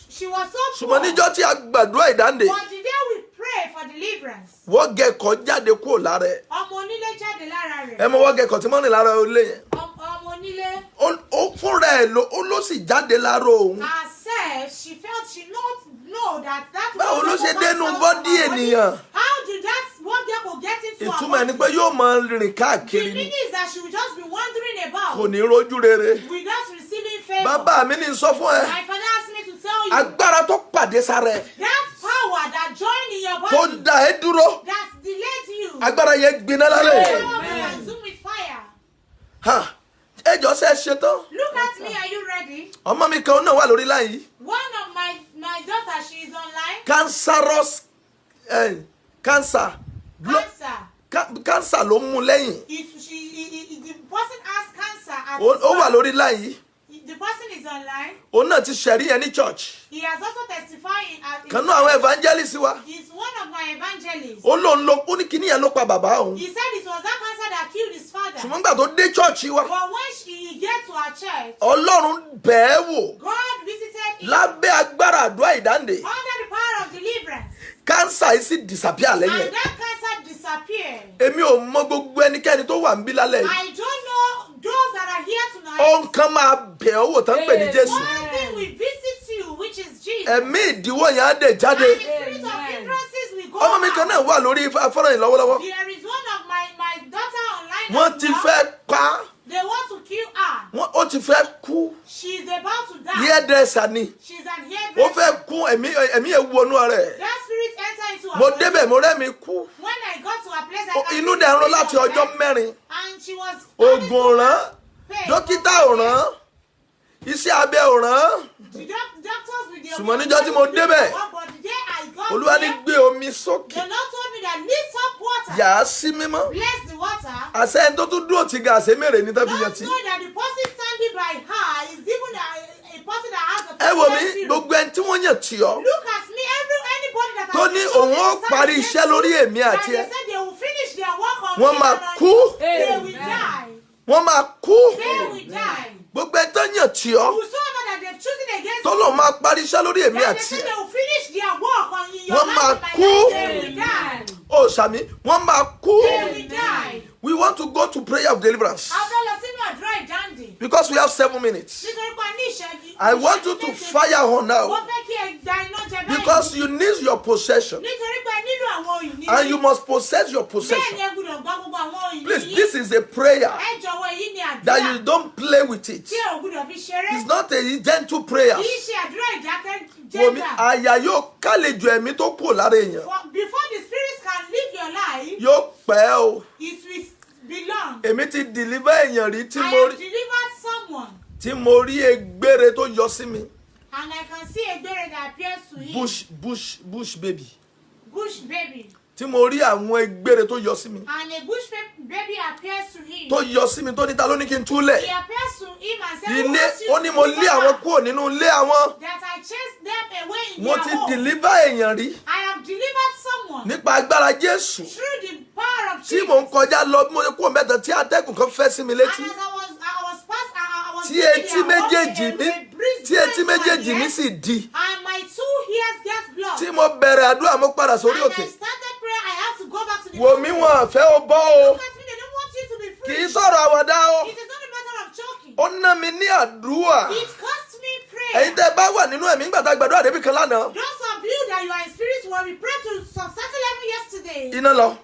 Speaker 2: She was so poor.
Speaker 1: Ṣùgbọ́n níjọ́ tí a gbàdúrà ìdáǹdè,
Speaker 2: But the day we pray for deliverance,
Speaker 1: wọ́n gẹ̀kọ́ jáde kúrò lára ẹ̀.
Speaker 2: ọmọ onílé jáde lára rẹ̀.
Speaker 1: Ẹ mọ wọ́n gẹ̀kọ́ tí wọ́n rìn lára ilé yẹn.
Speaker 2: Ọmọ onílé
Speaker 1: Ó fúnra ẹ̀ ló sì jáde lára òun.
Speaker 2: herself, she felt she know that
Speaker 1: Báwo ló
Speaker 2: was
Speaker 1: ṣe
Speaker 2: the
Speaker 1: dénú
Speaker 2: woman's
Speaker 1: bọ́dí
Speaker 2: body.
Speaker 1: ènìyàn?
Speaker 2: How did that one girl go get into her
Speaker 1: Ìtumọ̀ ẹ̀ ni
Speaker 2: body?
Speaker 1: pé yóò máa rìn
Speaker 2: The
Speaker 1: káàkiri ni.
Speaker 2: meaning is that she will just be wandering
Speaker 1: Kò
Speaker 2: about
Speaker 1: ní rójú rere.
Speaker 2: without receiving favor.
Speaker 1: Bàbá mi ní sọ fún ẹ.
Speaker 2: My father asked me to tell you
Speaker 1: Agbára tó pàdé sára ẹ̀
Speaker 2: that power that joined in your
Speaker 1: tó
Speaker 2: body
Speaker 1: dá ẹ dúró.
Speaker 2: that delayed you.
Speaker 1: Agbára yẹn gbiná lálẹ́.
Speaker 2: Power will consume with fire.
Speaker 1: Ẹjọ́ sẹ́ ṣe tán.
Speaker 2: Look at me, are you ready?
Speaker 1: Ọmọ mi kan náà wà lórí láyìí.
Speaker 2: One of my daughter, she is online.
Speaker 1: Cancerous cancer. Cancer ló mú lẹ́yìn.
Speaker 2: The person has cancer at
Speaker 1: Ó
Speaker 2: his
Speaker 1: wà
Speaker 2: back.
Speaker 1: lórí láyìí.
Speaker 2: The person is online.
Speaker 1: Òun náà ti ṣẹ̀rí ẹ ní church.
Speaker 2: He has also testified at
Speaker 1: Kan náà àwọn evangelist wa.
Speaker 2: He's one of my evangelists.
Speaker 1: Ó lóun ló ó ní kíní yẹn ló pa bàbá òun.
Speaker 2: He said it was that cancer that killed his father.
Speaker 1: Ṣùgbọ́n nígbà tó dé church wa,
Speaker 2: But when he get to our church,
Speaker 1: Ọlọ́run bẹ̀ ẹ́ wò
Speaker 2: God visited him
Speaker 1: lábẹ́ agbára àdúrà ìdáǹdè.
Speaker 2: under the power of deliverance.
Speaker 1: Cancer yìí sì disappear lẹ́yìn ẹ̀.
Speaker 2: And that cancer disappeared.
Speaker 1: Èmi ò mọ gbogbo ẹnikẹ́ni tó wà ń bí lálẹ́ yìí.
Speaker 2: I don't know those that are here tonight.
Speaker 1: Ohun kan máa bẹ̀ ọ́ wò tán pè ní Jésù.
Speaker 2: One thing will visit you, which is Jesus.
Speaker 1: Ẹ̀mí ìdíwọ́ yẹn á dẹ̀
Speaker 2: And the
Speaker 1: jáde.
Speaker 2: spirit of hindrances will go
Speaker 1: Ọmọ mi kan náà
Speaker 2: out.
Speaker 1: wà lórí afọ́nrán yìí lọ́wọ́lọ́wọ́.
Speaker 2: There is one of my daughter online.
Speaker 1: Wọ́n
Speaker 2: as
Speaker 1: ti
Speaker 2: well.
Speaker 1: fẹ́ pa.
Speaker 2: They want to kill her.
Speaker 1: Ó ti fẹ́ kú.
Speaker 2: She's about to die.
Speaker 1: Hairdresser ni.
Speaker 2: She's an
Speaker 1: Ó
Speaker 2: hairdresser.
Speaker 1: fẹ́ kú ẹ̀mí ẹ̀ wọnú ara ẹ̀.
Speaker 2: That spirit entered into her
Speaker 1: Mo
Speaker 2: body.
Speaker 1: débẹ̀ mo rẹ́mi kú.
Speaker 2: When I got to her place, I could
Speaker 1: Inú
Speaker 2: see
Speaker 1: dẹ̀ ń
Speaker 2: the
Speaker 1: rún láti
Speaker 2: spirit of
Speaker 1: ọjọ́
Speaker 2: death.
Speaker 1: mẹ́rin.
Speaker 2: And she was
Speaker 1: Oògùn ò rán.
Speaker 2: pain.
Speaker 1: Dókítà ò rán. Iṣẹ́ abẹ ò rán.
Speaker 2: The doctors with their
Speaker 1: Ṣùgbọ́n níjọ́ tí mo débẹ̀,
Speaker 2: but the day I got
Speaker 1: Olúwa ní
Speaker 2: there,
Speaker 1: gbé omi sókè.
Speaker 2: the Lord told me that lift up water.
Speaker 1: Yà á sí mímọ́.
Speaker 2: Bless the water.
Speaker 1: Àṣẹ ẹni tó tún dúró ti ga àṣẹ mèrè ní tẹ́bí yẹn
Speaker 2: Don't
Speaker 1: ti.
Speaker 2: know that the person standing by her is even a person that has a
Speaker 1: Ẹ wò mí,
Speaker 2: particular spirit.
Speaker 1: gbogbo ẹni tí wọ́n yàn tì ọ́.
Speaker 2: Look at me, anybody that
Speaker 1: Tó
Speaker 2: has
Speaker 1: ní
Speaker 2: been
Speaker 1: òun ó
Speaker 2: chosen to stand
Speaker 1: parí
Speaker 2: against
Speaker 1: iṣẹ́
Speaker 2: you,
Speaker 1: lórí èmi
Speaker 2: that
Speaker 1: àti
Speaker 2: they
Speaker 1: ẹ.
Speaker 2: said they will finish their work on
Speaker 1: Wọ́n
Speaker 2: me
Speaker 1: máa
Speaker 2: and on
Speaker 1: kú.
Speaker 2: you. They will die.
Speaker 1: Wọ́n máa kú.
Speaker 2: They will die.
Speaker 1: Gbogbo ẹni tó yàn tì ọ́.
Speaker 2: Whosoever that they've chosen against
Speaker 1: Tó
Speaker 2: you,
Speaker 1: lòun máa parí iṣẹ́ lórí èmi
Speaker 2: that they
Speaker 1: àti
Speaker 2: said
Speaker 1: ẹ.
Speaker 2: they will finish their work on your
Speaker 1: Wọ́n
Speaker 2: life
Speaker 1: máa
Speaker 2: and my
Speaker 1: kú.
Speaker 2: life, they will die.
Speaker 1: Ó sàmí, wọ́n máa kú.
Speaker 2: They will die.
Speaker 1: We want to go to prayer of deliverance.
Speaker 2: A fẹ́ lọ sínú àdúrà ìdáǹdè.
Speaker 1: Because we have 7 minutes.
Speaker 2: Nítorí pé a ní ìṣẹ́jú.
Speaker 1: I want you to fire on now.
Speaker 2: Wọ́n fẹ́ kí ẹ gba iná jẹ báyìí.
Speaker 1: Because you need your possession.
Speaker 2: Nítorí pé ẹ nílò àwọn òyìnbí.
Speaker 1: And you must possess your
Speaker 2: Bẹ́ẹ̀ ni
Speaker 1: possession.
Speaker 2: ẹ gbọ́dọ̀ gba gbogbo àwọn òyìnbí.
Speaker 1: Please, this is a prayer
Speaker 2: Ẹ jọ̀wọ́ èyí ni àdúrà.
Speaker 1: that you don't play with it.
Speaker 2: Tí ò gbọ́dọ̀ fi ṣeré.
Speaker 1: It's not a gentle prayer.
Speaker 2: Kì í ṣe àdúrà ìdákẹ́jẹ́. Wòmí,
Speaker 1: that.
Speaker 2: àyà yóò kálejò ẹ̀mí tó kù lára èèyàn.
Speaker 1: Before the spirits can live your life,
Speaker 2: Yóò pẹ́ o.
Speaker 1: it will belong.
Speaker 2: Èmi ti deliver èèyàn rí
Speaker 1: I have delivered someone,
Speaker 2: tí mo rí egbére tó yọ sí mi.
Speaker 1: and I can see a baby that appears to him.
Speaker 2: Bush baby.
Speaker 1: Bush baby.
Speaker 2: Tí mo rí àwọn egbére tó yọ sí mi.
Speaker 1: And a bush baby appears to him.
Speaker 2: Tó yọ sí mi tó ní ta ló ní kí n túlẹ̀.
Speaker 1: He appears to him and says,
Speaker 2: Ilé ó ní mo lé àwọn kúrò nínú ilé àwọn.
Speaker 1: that I chased them away in
Speaker 2: Mo
Speaker 1: their
Speaker 2: ti
Speaker 1: home.
Speaker 2: deliver èèyàn rí
Speaker 1: I have delivered someone
Speaker 2: nípa agbára Jésù.
Speaker 1: through the power of
Speaker 2: Tí
Speaker 1: Jesus.
Speaker 2: mò ń kọjá lọ bí mo ṣe kúrò mẹ́ta tí atẹ́gùn kan fẹ́ sí mi
Speaker 1: And
Speaker 2: létí.
Speaker 1: as I was past, I was
Speaker 2: Tí
Speaker 1: leaving
Speaker 2: etí
Speaker 1: their home,
Speaker 2: méjèèjì
Speaker 1: a
Speaker 2: mi
Speaker 1: breeze
Speaker 2: tí etí
Speaker 1: went to my
Speaker 2: méjèèjì mi
Speaker 1: ears,
Speaker 2: sì di.
Speaker 1: and my 2 ears get blocked.
Speaker 2: Tí mo bẹ̀rẹ̀ àdúrà mo padà sórí
Speaker 1: And
Speaker 2: òkè.
Speaker 1: I started prayer. I have to go back to the
Speaker 2: Wò mí wọn àfẹ́ ó bọ́ o.
Speaker 1: Look at me, they don't want you to be
Speaker 2: Kì
Speaker 1: free.
Speaker 2: í sọ̀rọ̀ àwàdà o.
Speaker 1: It is not a matter of choking.
Speaker 2: Ó ná mi ní àdúrà.
Speaker 1: It cost me prayer.
Speaker 2: Ẹ̀yin tẹ́ bá wà nínú ẹ̀mí nígbà tá a gbàdúrà débi kan lánàá.
Speaker 1: Those of you that you are in spirit, when we prayed to some certain level yesterday,
Speaker 2: Iná lọ.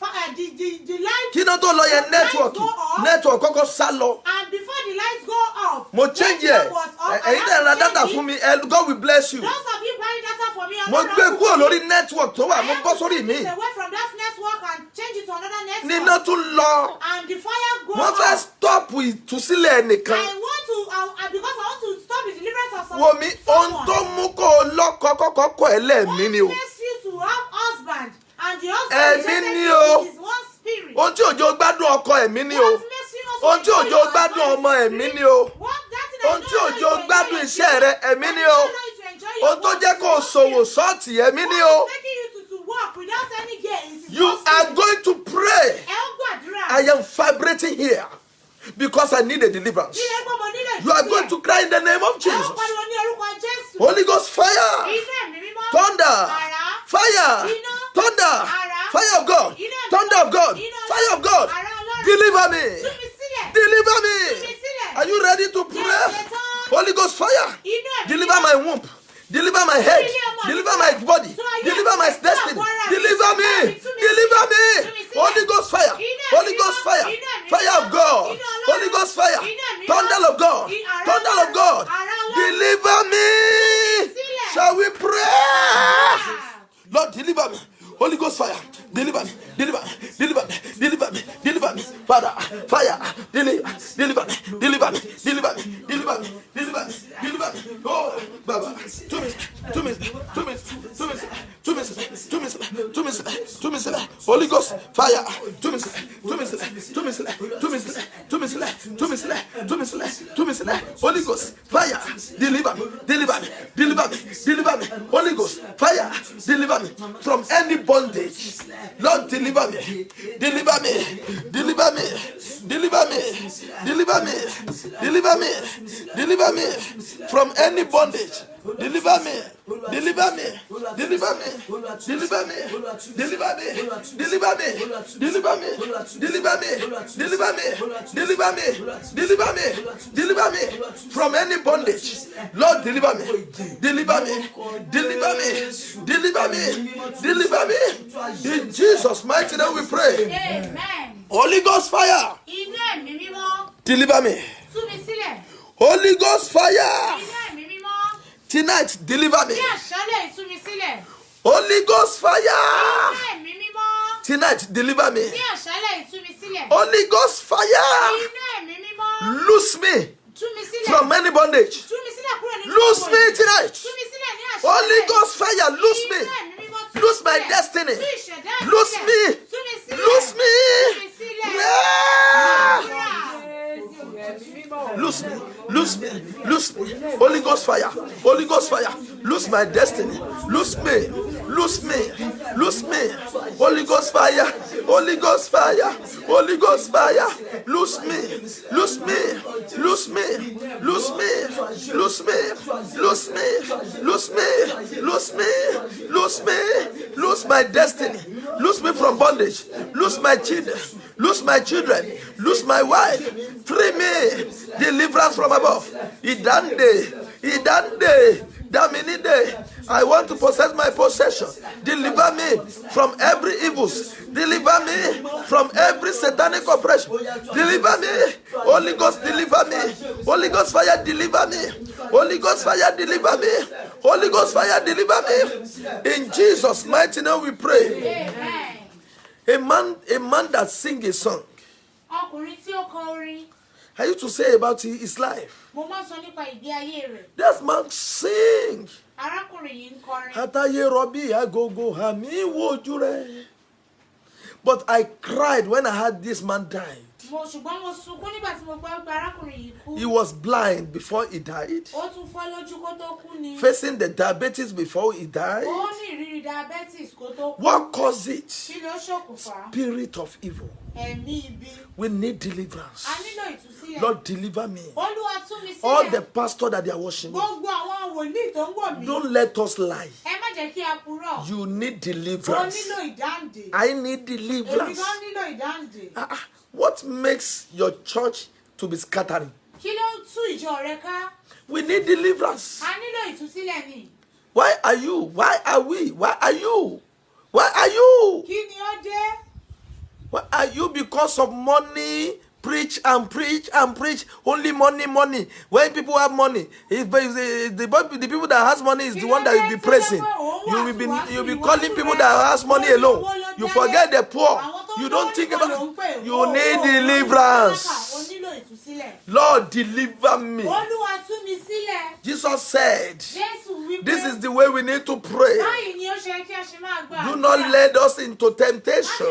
Speaker 1: the light,
Speaker 2: Kí iná tó lọ yẹn nẹ́tíwọ̀kì kọ́kọ́ sá lọ.
Speaker 1: and before the lights go off,
Speaker 2: Mo change
Speaker 1: network
Speaker 2: ẹ̀.
Speaker 1: was off.
Speaker 2: Ẹ̀yin tẹ́ ra dátà fún mi. God will bless you.
Speaker 1: Those of you buying data for me,
Speaker 2: Mo gbé kúrò lórí network tó wà mo bọ́ sórí mi.
Speaker 1: away from that network and change it to another network.
Speaker 2: Níná tún lọ.
Speaker 1: And the fire go
Speaker 2: Wọ́n fẹ́
Speaker 1: off.
Speaker 2: stop ìtúsílẹ̀ ẹnìkan.
Speaker 1: I want to, because I want to stop the deliverance of
Speaker 2: Wò mí, ohun
Speaker 1: someone.
Speaker 2: tó mú kó o lọ́kọ kọ́kọ́ kọ̀ ẹ́ lẹ́ẹ̀mí ni o.
Speaker 1: What makes you to have husband, and the husband
Speaker 2: Ẹ̀mí
Speaker 1: rejected
Speaker 2: ni
Speaker 1: you,
Speaker 2: o.
Speaker 1: it is one spirit.
Speaker 2: Ohun tí òjò gbádùn ọkọ ẹ̀mí ni o.
Speaker 1: What makes you not
Speaker 2: Ohun tí
Speaker 1: enjoy
Speaker 2: òjò
Speaker 1: your
Speaker 2: gbádùn
Speaker 1: husband
Speaker 2: ọmọ
Speaker 1: is
Speaker 2: ẹ̀mí
Speaker 1: spirit?
Speaker 2: ni o.
Speaker 1: What that thing
Speaker 2: Ohun
Speaker 1: I
Speaker 2: tí
Speaker 1: don't
Speaker 2: òjò
Speaker 1: allow you to
Speaker 2: gbádùn
Speaker 1: enjoy
Speaker 2: iṣẹ́
Speaker 1: your
Speaker 2: rẹ
Speaker 1: children.
Speaker 2: ẹ̀mí
Speaker 1: I
Speaker 2: ni
Speaker 1: don't
Speaker 2: o.
Speaker 1: allow you to enjoy your
Speaker 2: Ohun tó
Speaker 1: work
Speaker 2: jẹ́
Speaker 1: is
Speaker 2: kó o
Speaker 1: one
Speaker 2: ṣòwò
Speaker 1: spirit.
Speaker 2: sọ́ọ̀tì ẹ̀mí ni
Speaker 1: What
Speaker 2: o.
Speaker 1: is making you to work without any gains is
Speaker 2: You
Speaker 1: one
Speaker 2: are
Speaker 1: spirit.
Speaker 2: going to pray.
Speaker 1: Ẹ ó gbàdúrà.
Speaker 2: I am vibrating here because I need a deliverance.
Speaker 1: Bí ẹ gbọ́ mo nílò
Speaker 2: You are
Speaker 1: ìtúsílẹ̀.
Speaker 2: going to cry in the name of
Speaker 1: Ẹ ó
Speaker 2: Jesus.
Speaker 1: pariwo ní orúkọ Jésù.
Speaker 2: Holy Ghost fire.
Speaker 1: Iná ẹ̀mí mímọ́.
Speaker 2: Thunder.
Speaker 1: Àrá.
Speaker 2: Fire.
Speaker 1: Iná.
Speaker 2: Thunder.
Speaker 1: Àrá.
Speaker 2: Fire of God.
Speaker 1: Iná ẹ̀mí
Speaker 2: Thunder of
Speaker 1: mímọ́.
Speaker 2: God.
Speaker 1: Iná
Speaker 2: Fire of
Speaker 1: Ọlọ́run.
Speaker 2: God.
Speaker 1: Àrá Ọlọ́run.
Speaker 2: Deliver me.
Speaker 1: Tú mi sílẹ̀.
Speaker 2: Deliver
Speaker 1: Tú mi
Speaker 2: me.
Speaker 1: sílẹ̀.
Speaker 2: Are you ready to pray? Holy Ghost fire.
Speaker 1: Inú ẹ̀mí
Speaker 2: Deliver
Speaker 1: mímọ́.
Speaker 2: my womb. Deliver my head. Deliver my body. Deliver my destiny. Deliver me. Deliver me. Holy Ghost fire. Holy Ghost fire. Fire of God. Holy Ghost fire. Thunder of God. Thunder of God. Deliver me. Shall we pray? Lord, deliver me. Holy Ghost fire. Deliver me. Deliver me. Deliver me. Deliver me. Deliver me. Father, fire. Deliver me. Deliver me. Deliver me. Deliver me. Deliver me. Deliver me. Deliver me. Oh, Baba. 2 minutes. 2 minutes. 2 minutes. 2 minutes. 2 minutes. 2 minutes. 2 minutes. 2 minutes. Holy Ghost fire. 2 minutes. 2 minutes. 2 minutes. 2 minutes. 2 minutes. 2 minutes. 2 minutes. 2 minutes. Holy Ghost fire. Deliver me. Deliver me. Deliver me. Deliver me. Holy Ghost fire. Deliver me from any bondage. Lord, deliver me. Deliver me. Deliver me. Deliver me. Deliver me. Deliver me. Deliver me from any bondage. Deliver me. Deliver me. Deliver me. Deliver me. Deliver me. Deliver me. Deliver me. Deliver me. Deliver me. Deliver me. Deliver me. Deliver me from any bondage. Lord, deliver me. Deliver me. Deliver me. Deliver me. Deliver me. In Jesus' mighty name we pray.
Speaker 1: Amen.
Speaker 2: Holy Ghost fire.
Speaker 1: Inú ẹ̀mí mímọ́.
Speaker 2: Deliver me.
Speaker 1: Tú mi sílẹ̀.
Speaker 2: Holy Ghost fire.
Speaker 1: Inú ẹ̀mí mímọ́.
Speaker 2: Tonight, deliver me.
Speaker 1: Ní àṣálẹ̀ tú mi sílẹ̀.
Speaker 2: Holy Ghost
Speaker 1: Inú
Speaker 2: fire.
Speaker 1: ẹ̀mí mímọ́.
Speaker 2: Tonight, deliver me.
Speaker 1: Ní àṣálẹ̀ tú mi sílẹ̀.
Speaker 2: Holy Ghost fire.
Speaker 1: Inú ẹ̀mí mímọ́.
Speaker 2: Loose me
Speaker 1: Tú mi sílẹ̀.
Speaker 2: from any bondage.
Speaker 1: Tú mi sílẹ̀ kúrò nínú
Speaker 2: Loose
Speaker 1: gbogbo
Speaker 2: me
Speaker 1: ìdè.
Speaker 2: tonight.
Speaker 1: Tú mi sílẹ̀ ní àṣálẹ̀.
Speaker 2: Holy Ghost fire, loose me.
Speaker 1: Inú ẹ̀mí mímọ́ tú mi
Speaker 2: Loose my
Speaker 1: sílẹ̀.
Speaker 2: destiny.
Speaker 1: Tú ìṣẹ̀dá mi
Speaker 2: Loose
Speaker 1: sílẹ̀.
Speaker 2: me.
Speaker 1: Tú mi sílẹ̀.
Speaker 2: Loose me.
Speaker 1: Tú mi sílẹ̀.
Speaker 2: Yeah.
Speaker 1: Àdúrà.
Speaker 2: Loose me. Loose me. Loose me. Holy Ghost fire. Holy Ghost fire. Loose my destiny. Loose me. Loose me. Loose me. Holy Ghost fire. Holy Ghost fire. Holy Ghost fire. Loose me. Loose me. Loose me. Loose me. Loose me. Loose me. Loose me. Loose me. Loose me. Loose my destiny. Loose me from bondage. Loose my children. Loose my children. Loose my wife. Free me. Deliverance from above. Idande. Idande. Daminide.
Speaker 1: I want to possess my possession. Deliver me from every evil. Deliver me from every satanic oppression. Deliver me. Holy Ghost, deliver me. Holy Ghost fire, deliver me. Holy Ghost fire, deliver me. Holy Ghost fire, deliver me. In Jesus' mighty name we pray.
Speaker 2: Amen.
Speaker 1: A man that sing a song. I used to say about his life. That man sing. Hataye Robi agogo hami wojure. But I cried when I heard this man died. He was blind before he died. Facing the diabetes before he died. What caused it? Spirit of evil. We need deliverance. Lord, deliver me. All the pastors that they are watching, don't let us lie. You need deliverance. I need deliverance. What makes your church to be scattering? We need deliverance. Why are you? Why are we? Why are you? Why are you? Why are you? Because of money? Preach and preach and preach. Only money, money. When people have money, if the people that has money is the one that will be praising. You'll be calling people that has money alone. You forget the poor. You don't think about it. You need deliverance. Lord, deliver me. Jesus said, this is the way we need to pray. Do not lead us into temptation,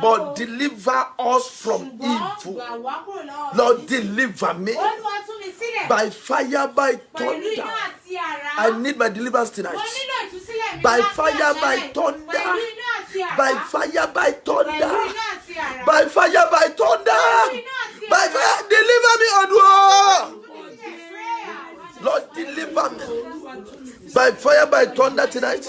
Speaker 1: but deliver us from evil. Lord, deliver me. By fire, by thunder. I need my deliverance tonight. By fire, by thunder. By fire, by thunder. By fire, by thunder. By fire, deliver me, Odwo. Lord, deliver me. By fire, by thunder tonight.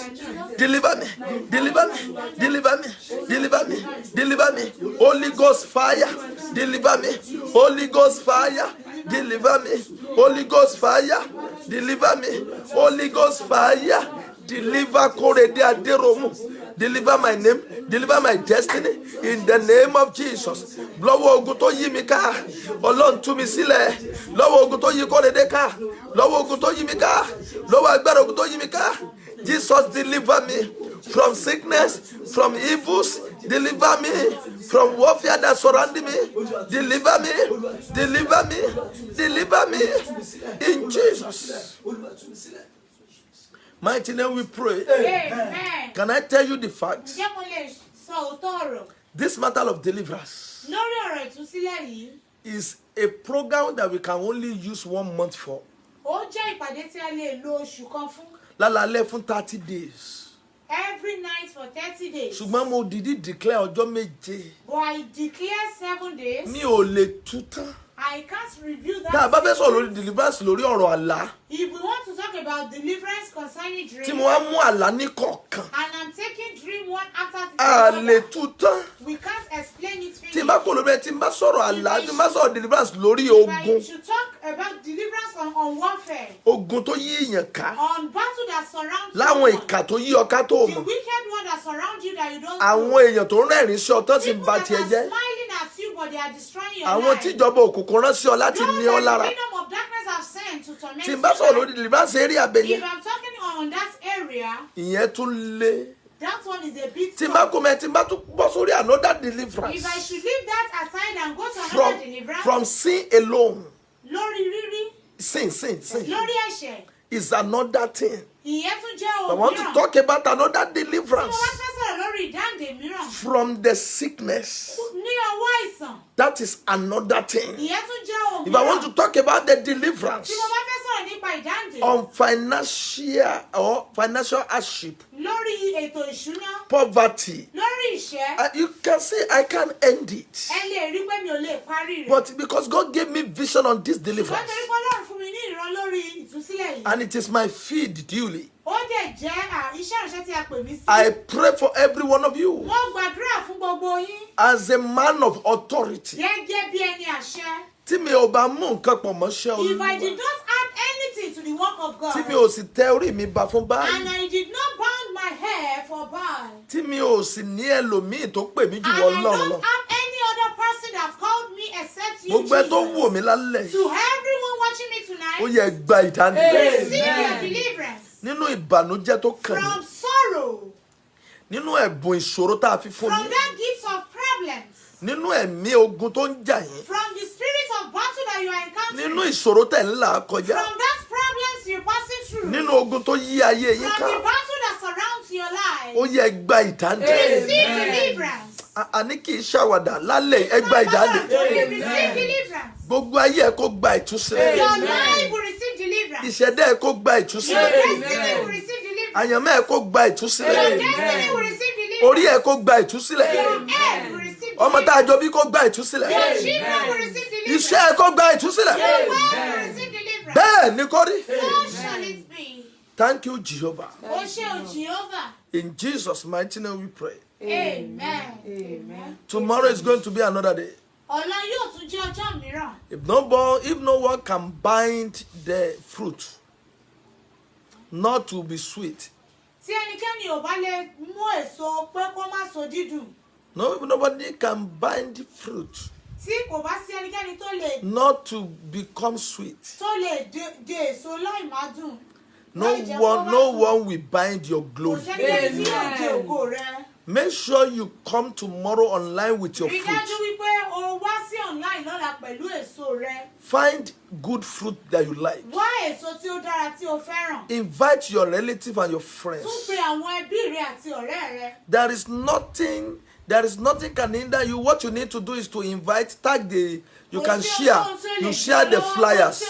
Speaker 1: Deliver me. Deliver me. Deliver me. Deliver me. Deliver me. Holy Ghost fire. Deliver me. Holy Ghost fire. Deliver me. Holy Ghost fire. Deliver me. Holy Ghost fire. Deliver Korede Aderomu. Deliver my name, deliver my destiny in the name of Jesus. Lọ́wọ́ ogun tó yí mi ká, Ọlọ́run tú mi sílẹ̀. Lọ́wọ́ ogun tó yí Korede ká, lọ́wọ́ ogun tó yí mi ká, lọ́wọ́ agbára ogun tó yí mi ká. Jesus, deliver me from sickness, from evils. Deliver me from warfare that surrounding me. Deliver me, deliver me, deliver me in Jesus' mighty name we pray.
Speaker 2: Amen.
Speaker 1: Can I tell you the fact? This matter of deliverance is a program that we can only use 1 month for. Lálálẹ́ fún 30 days.
Speaker 2: Every night for 30 days.
Speaker 1: Ṣùgbọ́n mo dìdí declare ọjọ́ méje.
Speaker 2: But I declare 7 days.
Speaker 1: Mi ò lè tú tán.
Speaker 2: I can't review that.
Speaker 1: Tá a bá fẹ́ sọ̀rọ̀ lórí deliverance lórí ọ̀rọ̀ àlá.
Speaker 2: If we want to talk about deliverance concerning dreams.
Speaker 1: Tí mo wá mú àlá ní kọ̀ọ̀kan.
Speaker 2: And I'm taking dream one after the
Speaker 1: A
Speaker 2: other.
Speaker 1: lè tú tán.
Speaker 2: We can't explain it finish.
Speaker 1: Tí n bá kò lórí ẹ, tí n bá sọ̀rọ̀ àlá, tí n bá sọ̀rọ̀ deliverance lórí
Speaker 2: If I
Speaker 1: ogun.
Speaker 2: should talk about deliverance on warfare.
Speaker 1: Ogun tó yí èèyàn ká.
Speaker 2: On battle that surrounds
Speaker 1: Láwọn
Speaker 2: someone.
Speaker 1: ìkà tó yí ọká tó
Speaker 2: The
Speaker 1: mọ̀.
Speaker 2: wicked one that surrounds you that you don't
Speaker 1: Àwọn
Speaker 2: know.
Speaker 1: èèyàn tó ń rẹ́rìn-ín sí ọ tán ti ń
Speaker 2: People
Speaker 1: ba
Speaker 2: that
Speaker 1: tiẹ̀
Speaker 2: are
Speaker 1: jẹ́.
Speaker 2: smiling at you but they are destroying your
Speaker 1: Àwọn
Speaker 2: life.
Speaker 1: tíjọba òkùnkùn rán sí ọ láti
Speaker 2: Those
Speaker 1: ní
Speaker 2: that
Speaker 1: ọ
Speaker 2: the
Speaker 1: lára.
Speaker 2: kingdom of darkness have sent to torment
Speaker 1: Tí n bá sọ̀rọ̀ lórí deliverance area abẹ
Speaker 2: If
Speaker 1: yẹn,
Speaker 2: I'm talking on that area,
Speaker 1: ìyẹn tún lé.
Speaker 2: that one is a bit
Speaker 1: Tí n bá
Speaker 2: tough.
Speaker 1: kó mẹ́, tí n bá tún bọ́ sórí another deliverance.
Speaker 2: If I should leave that aside and go to another deliverance,
Speaker 1: From sin alone,
Speaker 2: lórí rírí,
Speaker 1: sin
Speaker 2: lórí ẹ̀ṣẹ̀,
Speaker 1: is another thing.
Speaker 2: ìyẹn tún jẹ́
Speaker 1: I
Speaker 2: ohun
Speaker 1: want to
Speaker 2: mìíràn.
Speaker 1: talk about another
Speaker 2: Tí mo
Speaker 1: deliverance.
Speaker 2: bá fẹ́ sọ̀rọ̀ lórí ìdáǹdè mìíràn,
Speaker 1: From the sickness,
Speaker 2: ní ọwọ́ àìsàn,
Speaker 1: that is another thing.
Speaker 2: ìyẹn tún jẹ́ ohun
Speaker 1: If I want
Speaker 2: mìíràn.
Speaker 1: to talk about the deliverance
Speaker 2: Tí mo bá fẹ́ sọ̀rọ̀ nípa ìdáǹdè,
Speaker 1: on financial hardship,
Speaker 2: lórí ètò ìṣúná,
Speaker 1: poverty,
Speaker 2: lórí ìṣẹ́,
Speaker 1: you can say I can't end it.
Speaker 2: ẹ lè rí pé mi ò lè parí rẹ̀.
Speaker 1: But because God gave me vision on this
Speaker 2: Ṣùgbọ́n
Speaker 1: deliverance,
Speaker 2: torí pé Ọlọ́run fún mi ní ìran lórí ìtúsílẹ̀ yìí.
Speaker 1: and it is my feed duly,
Speaker 2: Ó dẹ̀ jẹ́ iṣẹ́ ìránṣẹ́ tí a pè mí sí.
Speaker 1: I pray for every one of you
Speaker 2: Mo gbàdúrà fún gbogbo yín
Speaker 1: as a man of authority.
Speaker 2: gẹ́gẹ́ bí ẹni àṣẹ.
Speaker 1: Tí mi ò bá mú nǹkan pọ̀ mọ́ṣẹ́
Speaker 2: If I
Speaker 1: Olúwa,
Speaker 2: did not add anything to the work of God.
Speaker 1: tí mi ò sì tẹ orí mi ba fún
Speaker 2: And
Speaker 1: Báálì,
Speaker 2: I did not bound my hair for Baal.
Speaker 1: tí mi ò sì ní ẹlòmíì tó pè mí jù
Speaker 2: And
Speaker 1: wọ
Speaker 2: I
Speaker 1: Ọlọ́run lọ.
Speaker 2: don't have any other person that called me except you,
Speaker 1: Gbogbo ẹ tó
Speaker 2: Jesus.
Speaker 1: wò mí lálẹ́
Speaker 2: To everyone watching me tonight,
Speaker 1: ó yẹ gba ìdáǹdè
Speaker 2: receive your
Speaker 4: Amen.
Speaker 2: deliverance
Speaker 1: nínú ìbànújẹ́ tó kàn mí,
Speaker 2: from sorrow,
Speaker 1: nínú ẹ̀bùn ìṣòro tá a fi fún
Speaker 2: from
Speaker 1: mi,
Speaker 2: that gift of problems,
Speaker 1: nínú ẹ̀mí ogun tó ń jà yín,
Speaker 2: from the spirit of battle that you are encountering,
Speaker 1: nínú ìṣòro tẹ̀ ń là kọjá,
Speaker 2: from that problems you're passing through,
Speaker 1: nínú ogun tó yí ayé yín
Speaker 2: from
Speaker 1: ká.
Speaker 2: the battle that surrounds your life.
Speaker 1: Ó yẹ gba ìdáǹdè.
Speaker 2: Receive
Speaker 4: Amen.
Speaker 2: deliverance.
Speaker 1: Àní kì í ṣàwàdà lálẹ́ ẹ gba ìdáǹdè.
Speaker 2: You receive deliverance.
Speaker 1: Gbogbo ayé ẹ kó gba ìtúsílẹ̀.
Speaker 2: Your
Speaker 4: Amen.
Speaker 2: life will receive deliverance.
Speaker 1: Ìṣẹ̀dá ẹ kó gba
Speaker 2: Your
Speaker 1: ìtúsílẹ̀.
Speaker 2: destiny will receive deliverance.
Speaker 1: Àyànmọ́ ẹ kó gba
Speaker 2: Your
Speaker 1: ìtúsílẹ̀.
Speaker 2: destiny will receive
Speaker 1: Orí
Speaker 2: deliverance.
Speaker 1: ẹ kó gba ìtúsílẹ̀.
Speaker 2: Your head will receive
Speaker 1: Ọmọ tá a
Speaker 2: deliverance.
Speaker 1: jọ bí kó gba ìtúsílẹ̀.
Speaker 2: Your children will receive deliverance.
Speaker 1: Iṣẹ́ ẹ kó gba ìtúsílẹ̀.
Speaker 2: Your wife will receive deliverance.
Speaker 1: Bẹ́ẹ̀ ni kó rí.
Speaker 2: So shall it be.
Speaker 1: Thank you, Jehovah.
Speaker 2: O ṣé o Jehovah.
Speaker 1: In Jesus' mighty name we pray.
Speaker 2: Amen. Amen.
Speaker 1: Tomorrow is going to be another day.
Speaker 2: Ọ̀la yóò tún jẹ́ ọjọ́ mìíràn.
Speaker 1: If no one can bind the fruit, not to be sweet.
Speaker 2: Tí ẹnikẹ́ni ò bá lè mú èso pé kó má so dídùn.
Speaker 1: No, if nobody can bind fruit,
Speaker 2: Tí kò bá sí ẹnikẹ́ni tó lè
Speaker 1: not to become sweet.
Speaker 2: de èso láì má dùn.
Speaker 1: No
Speaker 2: Láì jẹ́ kó má
Speaker 1: one
Speaker 2: dùn.
Speaker 1: will bind your
Speaker 2: Kò
Speaker 1: glory.
Speaker 2: sẹ́nikẹ́ni tí yóò de ògo rẹ.
Speaker 1: Make sure you come tomorrow online with your
Speaker 2: Rí
Speaker 1: fruit.
Speaker 2: dájú wípé o wá sí online lọ́la pẹ̀lú èso rẹ.
Speaker 1: Find good fruit that you like.
Speaker 2: Wá èso tí ó dára tí o fẹ́ràn.
Speaker 1: Invite your relative and your friends.
Speaker 2: Tún pe àwọn ẹbí rẹ àti ọ̀rẹ́ rẹ.
Speaker 1: There is nothing can hinder you. What you need to do is to invite, tag the, you can share. You share the flyers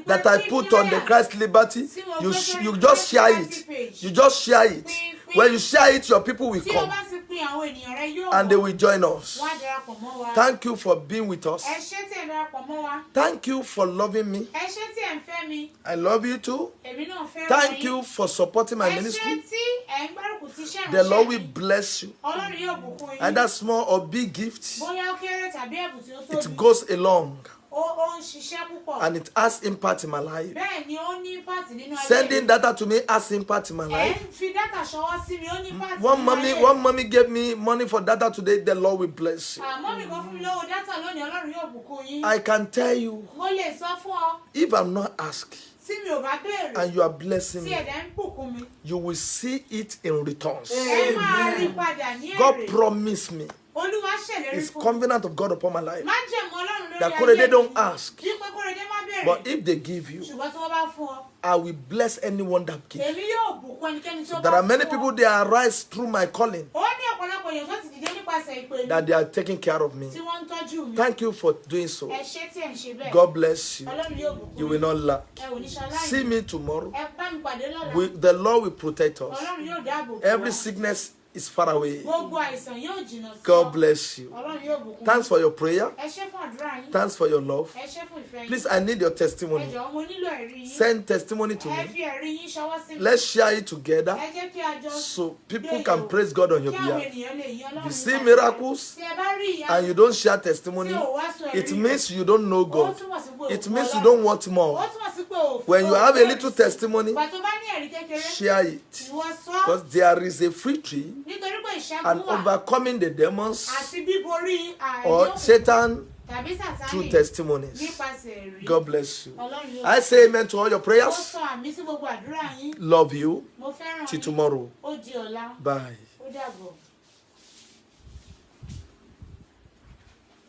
Speaker 1: that I put on the Christ Liberty. You just share it. You just share it. When you share it, your people will
Speaker 2: Tí o
Speaker 1: come
Speaker 2: bá ti pin àwọn ènìyàn rẹ yóò
Speaker 1: and they
Speaker 2: mọ̀.
Speaker 1: will join us.
Speaker 2: Wá darapọ̀ mọ́ wa.
Speaker 1: Thank you for being with us.
Speaker 2: Ẹ ṣé tí ẹ darapọ̀ mọ́ wa.
Speaker 1: Thank you for loving me.
Speaker 2: Ẹ ṣé tí ẹ ń fẹ́ mi.
Speaker 1: I love you too.
Speaker 2: Èmi náà fẹ́ràn yín.
Speaker 1: Thank you for supporting my
Speaker 2: Ẹ ṣé
Speaker 1: ministry.
Speaker 2: tí ẹ ń gbárùkù ti iṣẹ́
Speaker 1: The Lord
Speaker 2: ìránṣẹ́
Speaker 1: will
Speaker 2: mi.
Speaker 1: bless you.
Speaker 2: Ọlọ́run yóò bùkún yín.
Speaker 1: Either small or big gifts,
Speaker 2: Bóyá ó kéré tàbí ẹ̀bùn tí ó tóbi.
Speaker 1: it goes along
Speaker 2: Ó ń ṣiṣẹ́ púpọ̀.
Speaker 1: and it has impact in my life.
Speaker 2: Bẹ́ẹ̀ ni ó ní pàtì nínú ayé mi.
Speaker 1: Sending data to me has impact in my
Speaker 2: Ẹ
Speaker 1: life.
Speaker 2: ń fi dátà ṣọwọ́ sí mi, ó ní pàtì
Speaker 1: One
Speaker 2: nínú ayé mi.
Speaker 1: mommy gave me money for data today. The Lord will bless you.
Speaker 2: Àmọ́ mi kan fún mi lówó dátà lónìí, Ọlọ́run yóò bùkún yín.
Speaker 1: I can tell you,
Speaker 2: Mo lè sọ fún ọ,
Speaker 1: if I'm not asked
Speaker 2: tí mi ò bá béèrè,
Speaker 1: and you are blessing
Speaker 2: tí
Speaker 1: me,
Speaker 2: ẹ̀dẹ̀ ń bùkún mi,
Speaker 1: you will see it in returns.
Speaker 2: ẹ máa rí padà ní
Speaker 1: God
Speaker 2: èrè.
Speaker 1: promised me
Speaker 2: Olúwa ṣèlérí
Speaker 1: His
Speaker 2: fún mi.
Speaker 1: covenant of God upon my life.
Speaker 2: Májẹ̀mú Ọlọ́run lórí
Speaker 1: That
Speaker 2: ayé
Speaker 1: Korede
Speaker 2: mi.
Speaker 1: don't ask,
Speaker 2: Bí pé Kóredé má béèrè.
Speaker 1: but if they give you,
Speaker 2: Ṣùgbọ́n tí wọ́n bá fún ọ,
Speaker 1: I will bless anyone that gives.
Speaker 2: èmi yóò bùkún ẹnikẹ́ni tí ó bá
Speaker 1: There are many
Speaker 2: fún ọ.
Speaker 1: people they arise through my calling
Speaker 2: Ó ní ọ̀pọ̀lọpọ̀ èèyàn tó ti dìde nípasẹ̀ ìpè mi,
Speaker 1: that they are taking care of me.
Speaker 2: tí wọ́n ń tọ́jú mi.
Speaker 1: Thank you for doing so.
Speaker 2: Ẹ ṣé tí ẹ̀ ń ṣe bẹ́ẹ̀.
Speaker 1: God bless you.
Speaker 2: Ọlọ́run yóò bùkún
Speaker 1: You will
Speaker 2: yín.
Speaker 1: not lack.
Speaker 2: Ẹ ò ní ṣaláì.
Speaker 1: See me tomorrow.
Speaker 2: Ẹ bá mi pàdé lọ́la.
Speaker 1: The Lord will protect us.
Speaker 2: Ọlọ́run yóò dáàbò bò
Speaker 1: Every
Speaker 2: wá.
Speaker 1: sickness is far away.
Speaker 2: Gbogbo àìsàn yóò jìnnà sí ọ.
Speaker 1: God bless you.
Speaker 2: Ọlọ́run yóò bùkún
Speaker 1: Thanks
Speaker 2: yín.
Speaker 1: for your prayer.
Speaker 2: Ẹ ṣé fún àdúrà yín.
Speaker 1: Thanks for your love.
Speaker 2: Ẹ ṣé fún ìfẹ́ yín.
Speaker 1: Please, I need your
Speaker 2: Ẹ
Speaker 1: testimony.
Speaker 2: jọ̀ọ́, mo nílò ẹ̀rí yín.
Speaker 1: Send testimony to
Speaker 2: Ẹ
Speaker 1: me.
Speaker 2: fi ẹ̀rí yín ṣọwọ́ sí mi.
Speaker 1: Let's share it together
Speaker 2: Ẹ jẹ́ kí a jọ
Speaker 1: so people can praise God on your
Speaker 2: kí àwọn
Speaker 1: behalf.
Speaker 2: ènìyàn lè yìn Ọlọ́run
Speaker 1: If you see
Speaker 2: nípasẹ̀ rẹ̀.
Speaker 1: miracles
Speaker 2: Tí ẹ bá rí ìyanu,
Speaker 1: and you don't share
Speaker 2: tí
Speaker 1: testimony,
Speaker 2: ò wá sọ ẹ̀rí
Speaker 1: it
Speaker 2: rẹ̀,
Speaker 1: means you don't know
Speaker 2: ó
Speaker 1: God.
Speaker 2: túmọ̀ sí pé ò
Speaker 1: It
Speaker 2: fún
Speaker 1: means you
Speaker 2: Ọlọ́run.
Speaker 1: don't want
Speaker 2: Ó
Speaker 1: more.
Speaker 2: túmọ̀ sí pé ò fún
Speaker 1: When you
Speaker 2: Ọlọ́run.
Speaker 1: have a little testimony,
Speaker 2: Ìgbà tó bá ní ẹ̀rí kékeré,
Speaker 1: share it.
Speaker 2: ìwọ sọ.
Speaker 1: Because there is a victory
Speaker 2: Nítorí pé ìṣẹ́gun
Speaker 1: and
Speaker 2: wà
Speaker 1: overcoming the demons
Speaker 2: àti bíborí
Speaker 1: or
Speaker 2: àìyọ́
Speaker 1: Satan
Speaker 2: tàbí
Speaker 1: through
Speaker 2: Sátánì
Speaker 1: testimonies.
Speaker 2: nípasẹ̀ ẹ̀rí.
Speaker 1: God bless you.
Speaker 2: Ọlọ́run yóò
Speaker 1: I say amen to all your
Speaker 2: ó
Speaker 1: prayers.
Speaker 2: sọ àmì sí gbogbo àdúrà yín.
Speaker 1: Love you.
Speaker 2: Mo fẹ́ràn
Speaker 1: Till
Speaker 2: yín.
Speaker 1: tomorrow.
Speaker 2: Ó di ọ̀la.
Speaker 1: Bye.
Speaker 2: Ó dàbọ̀.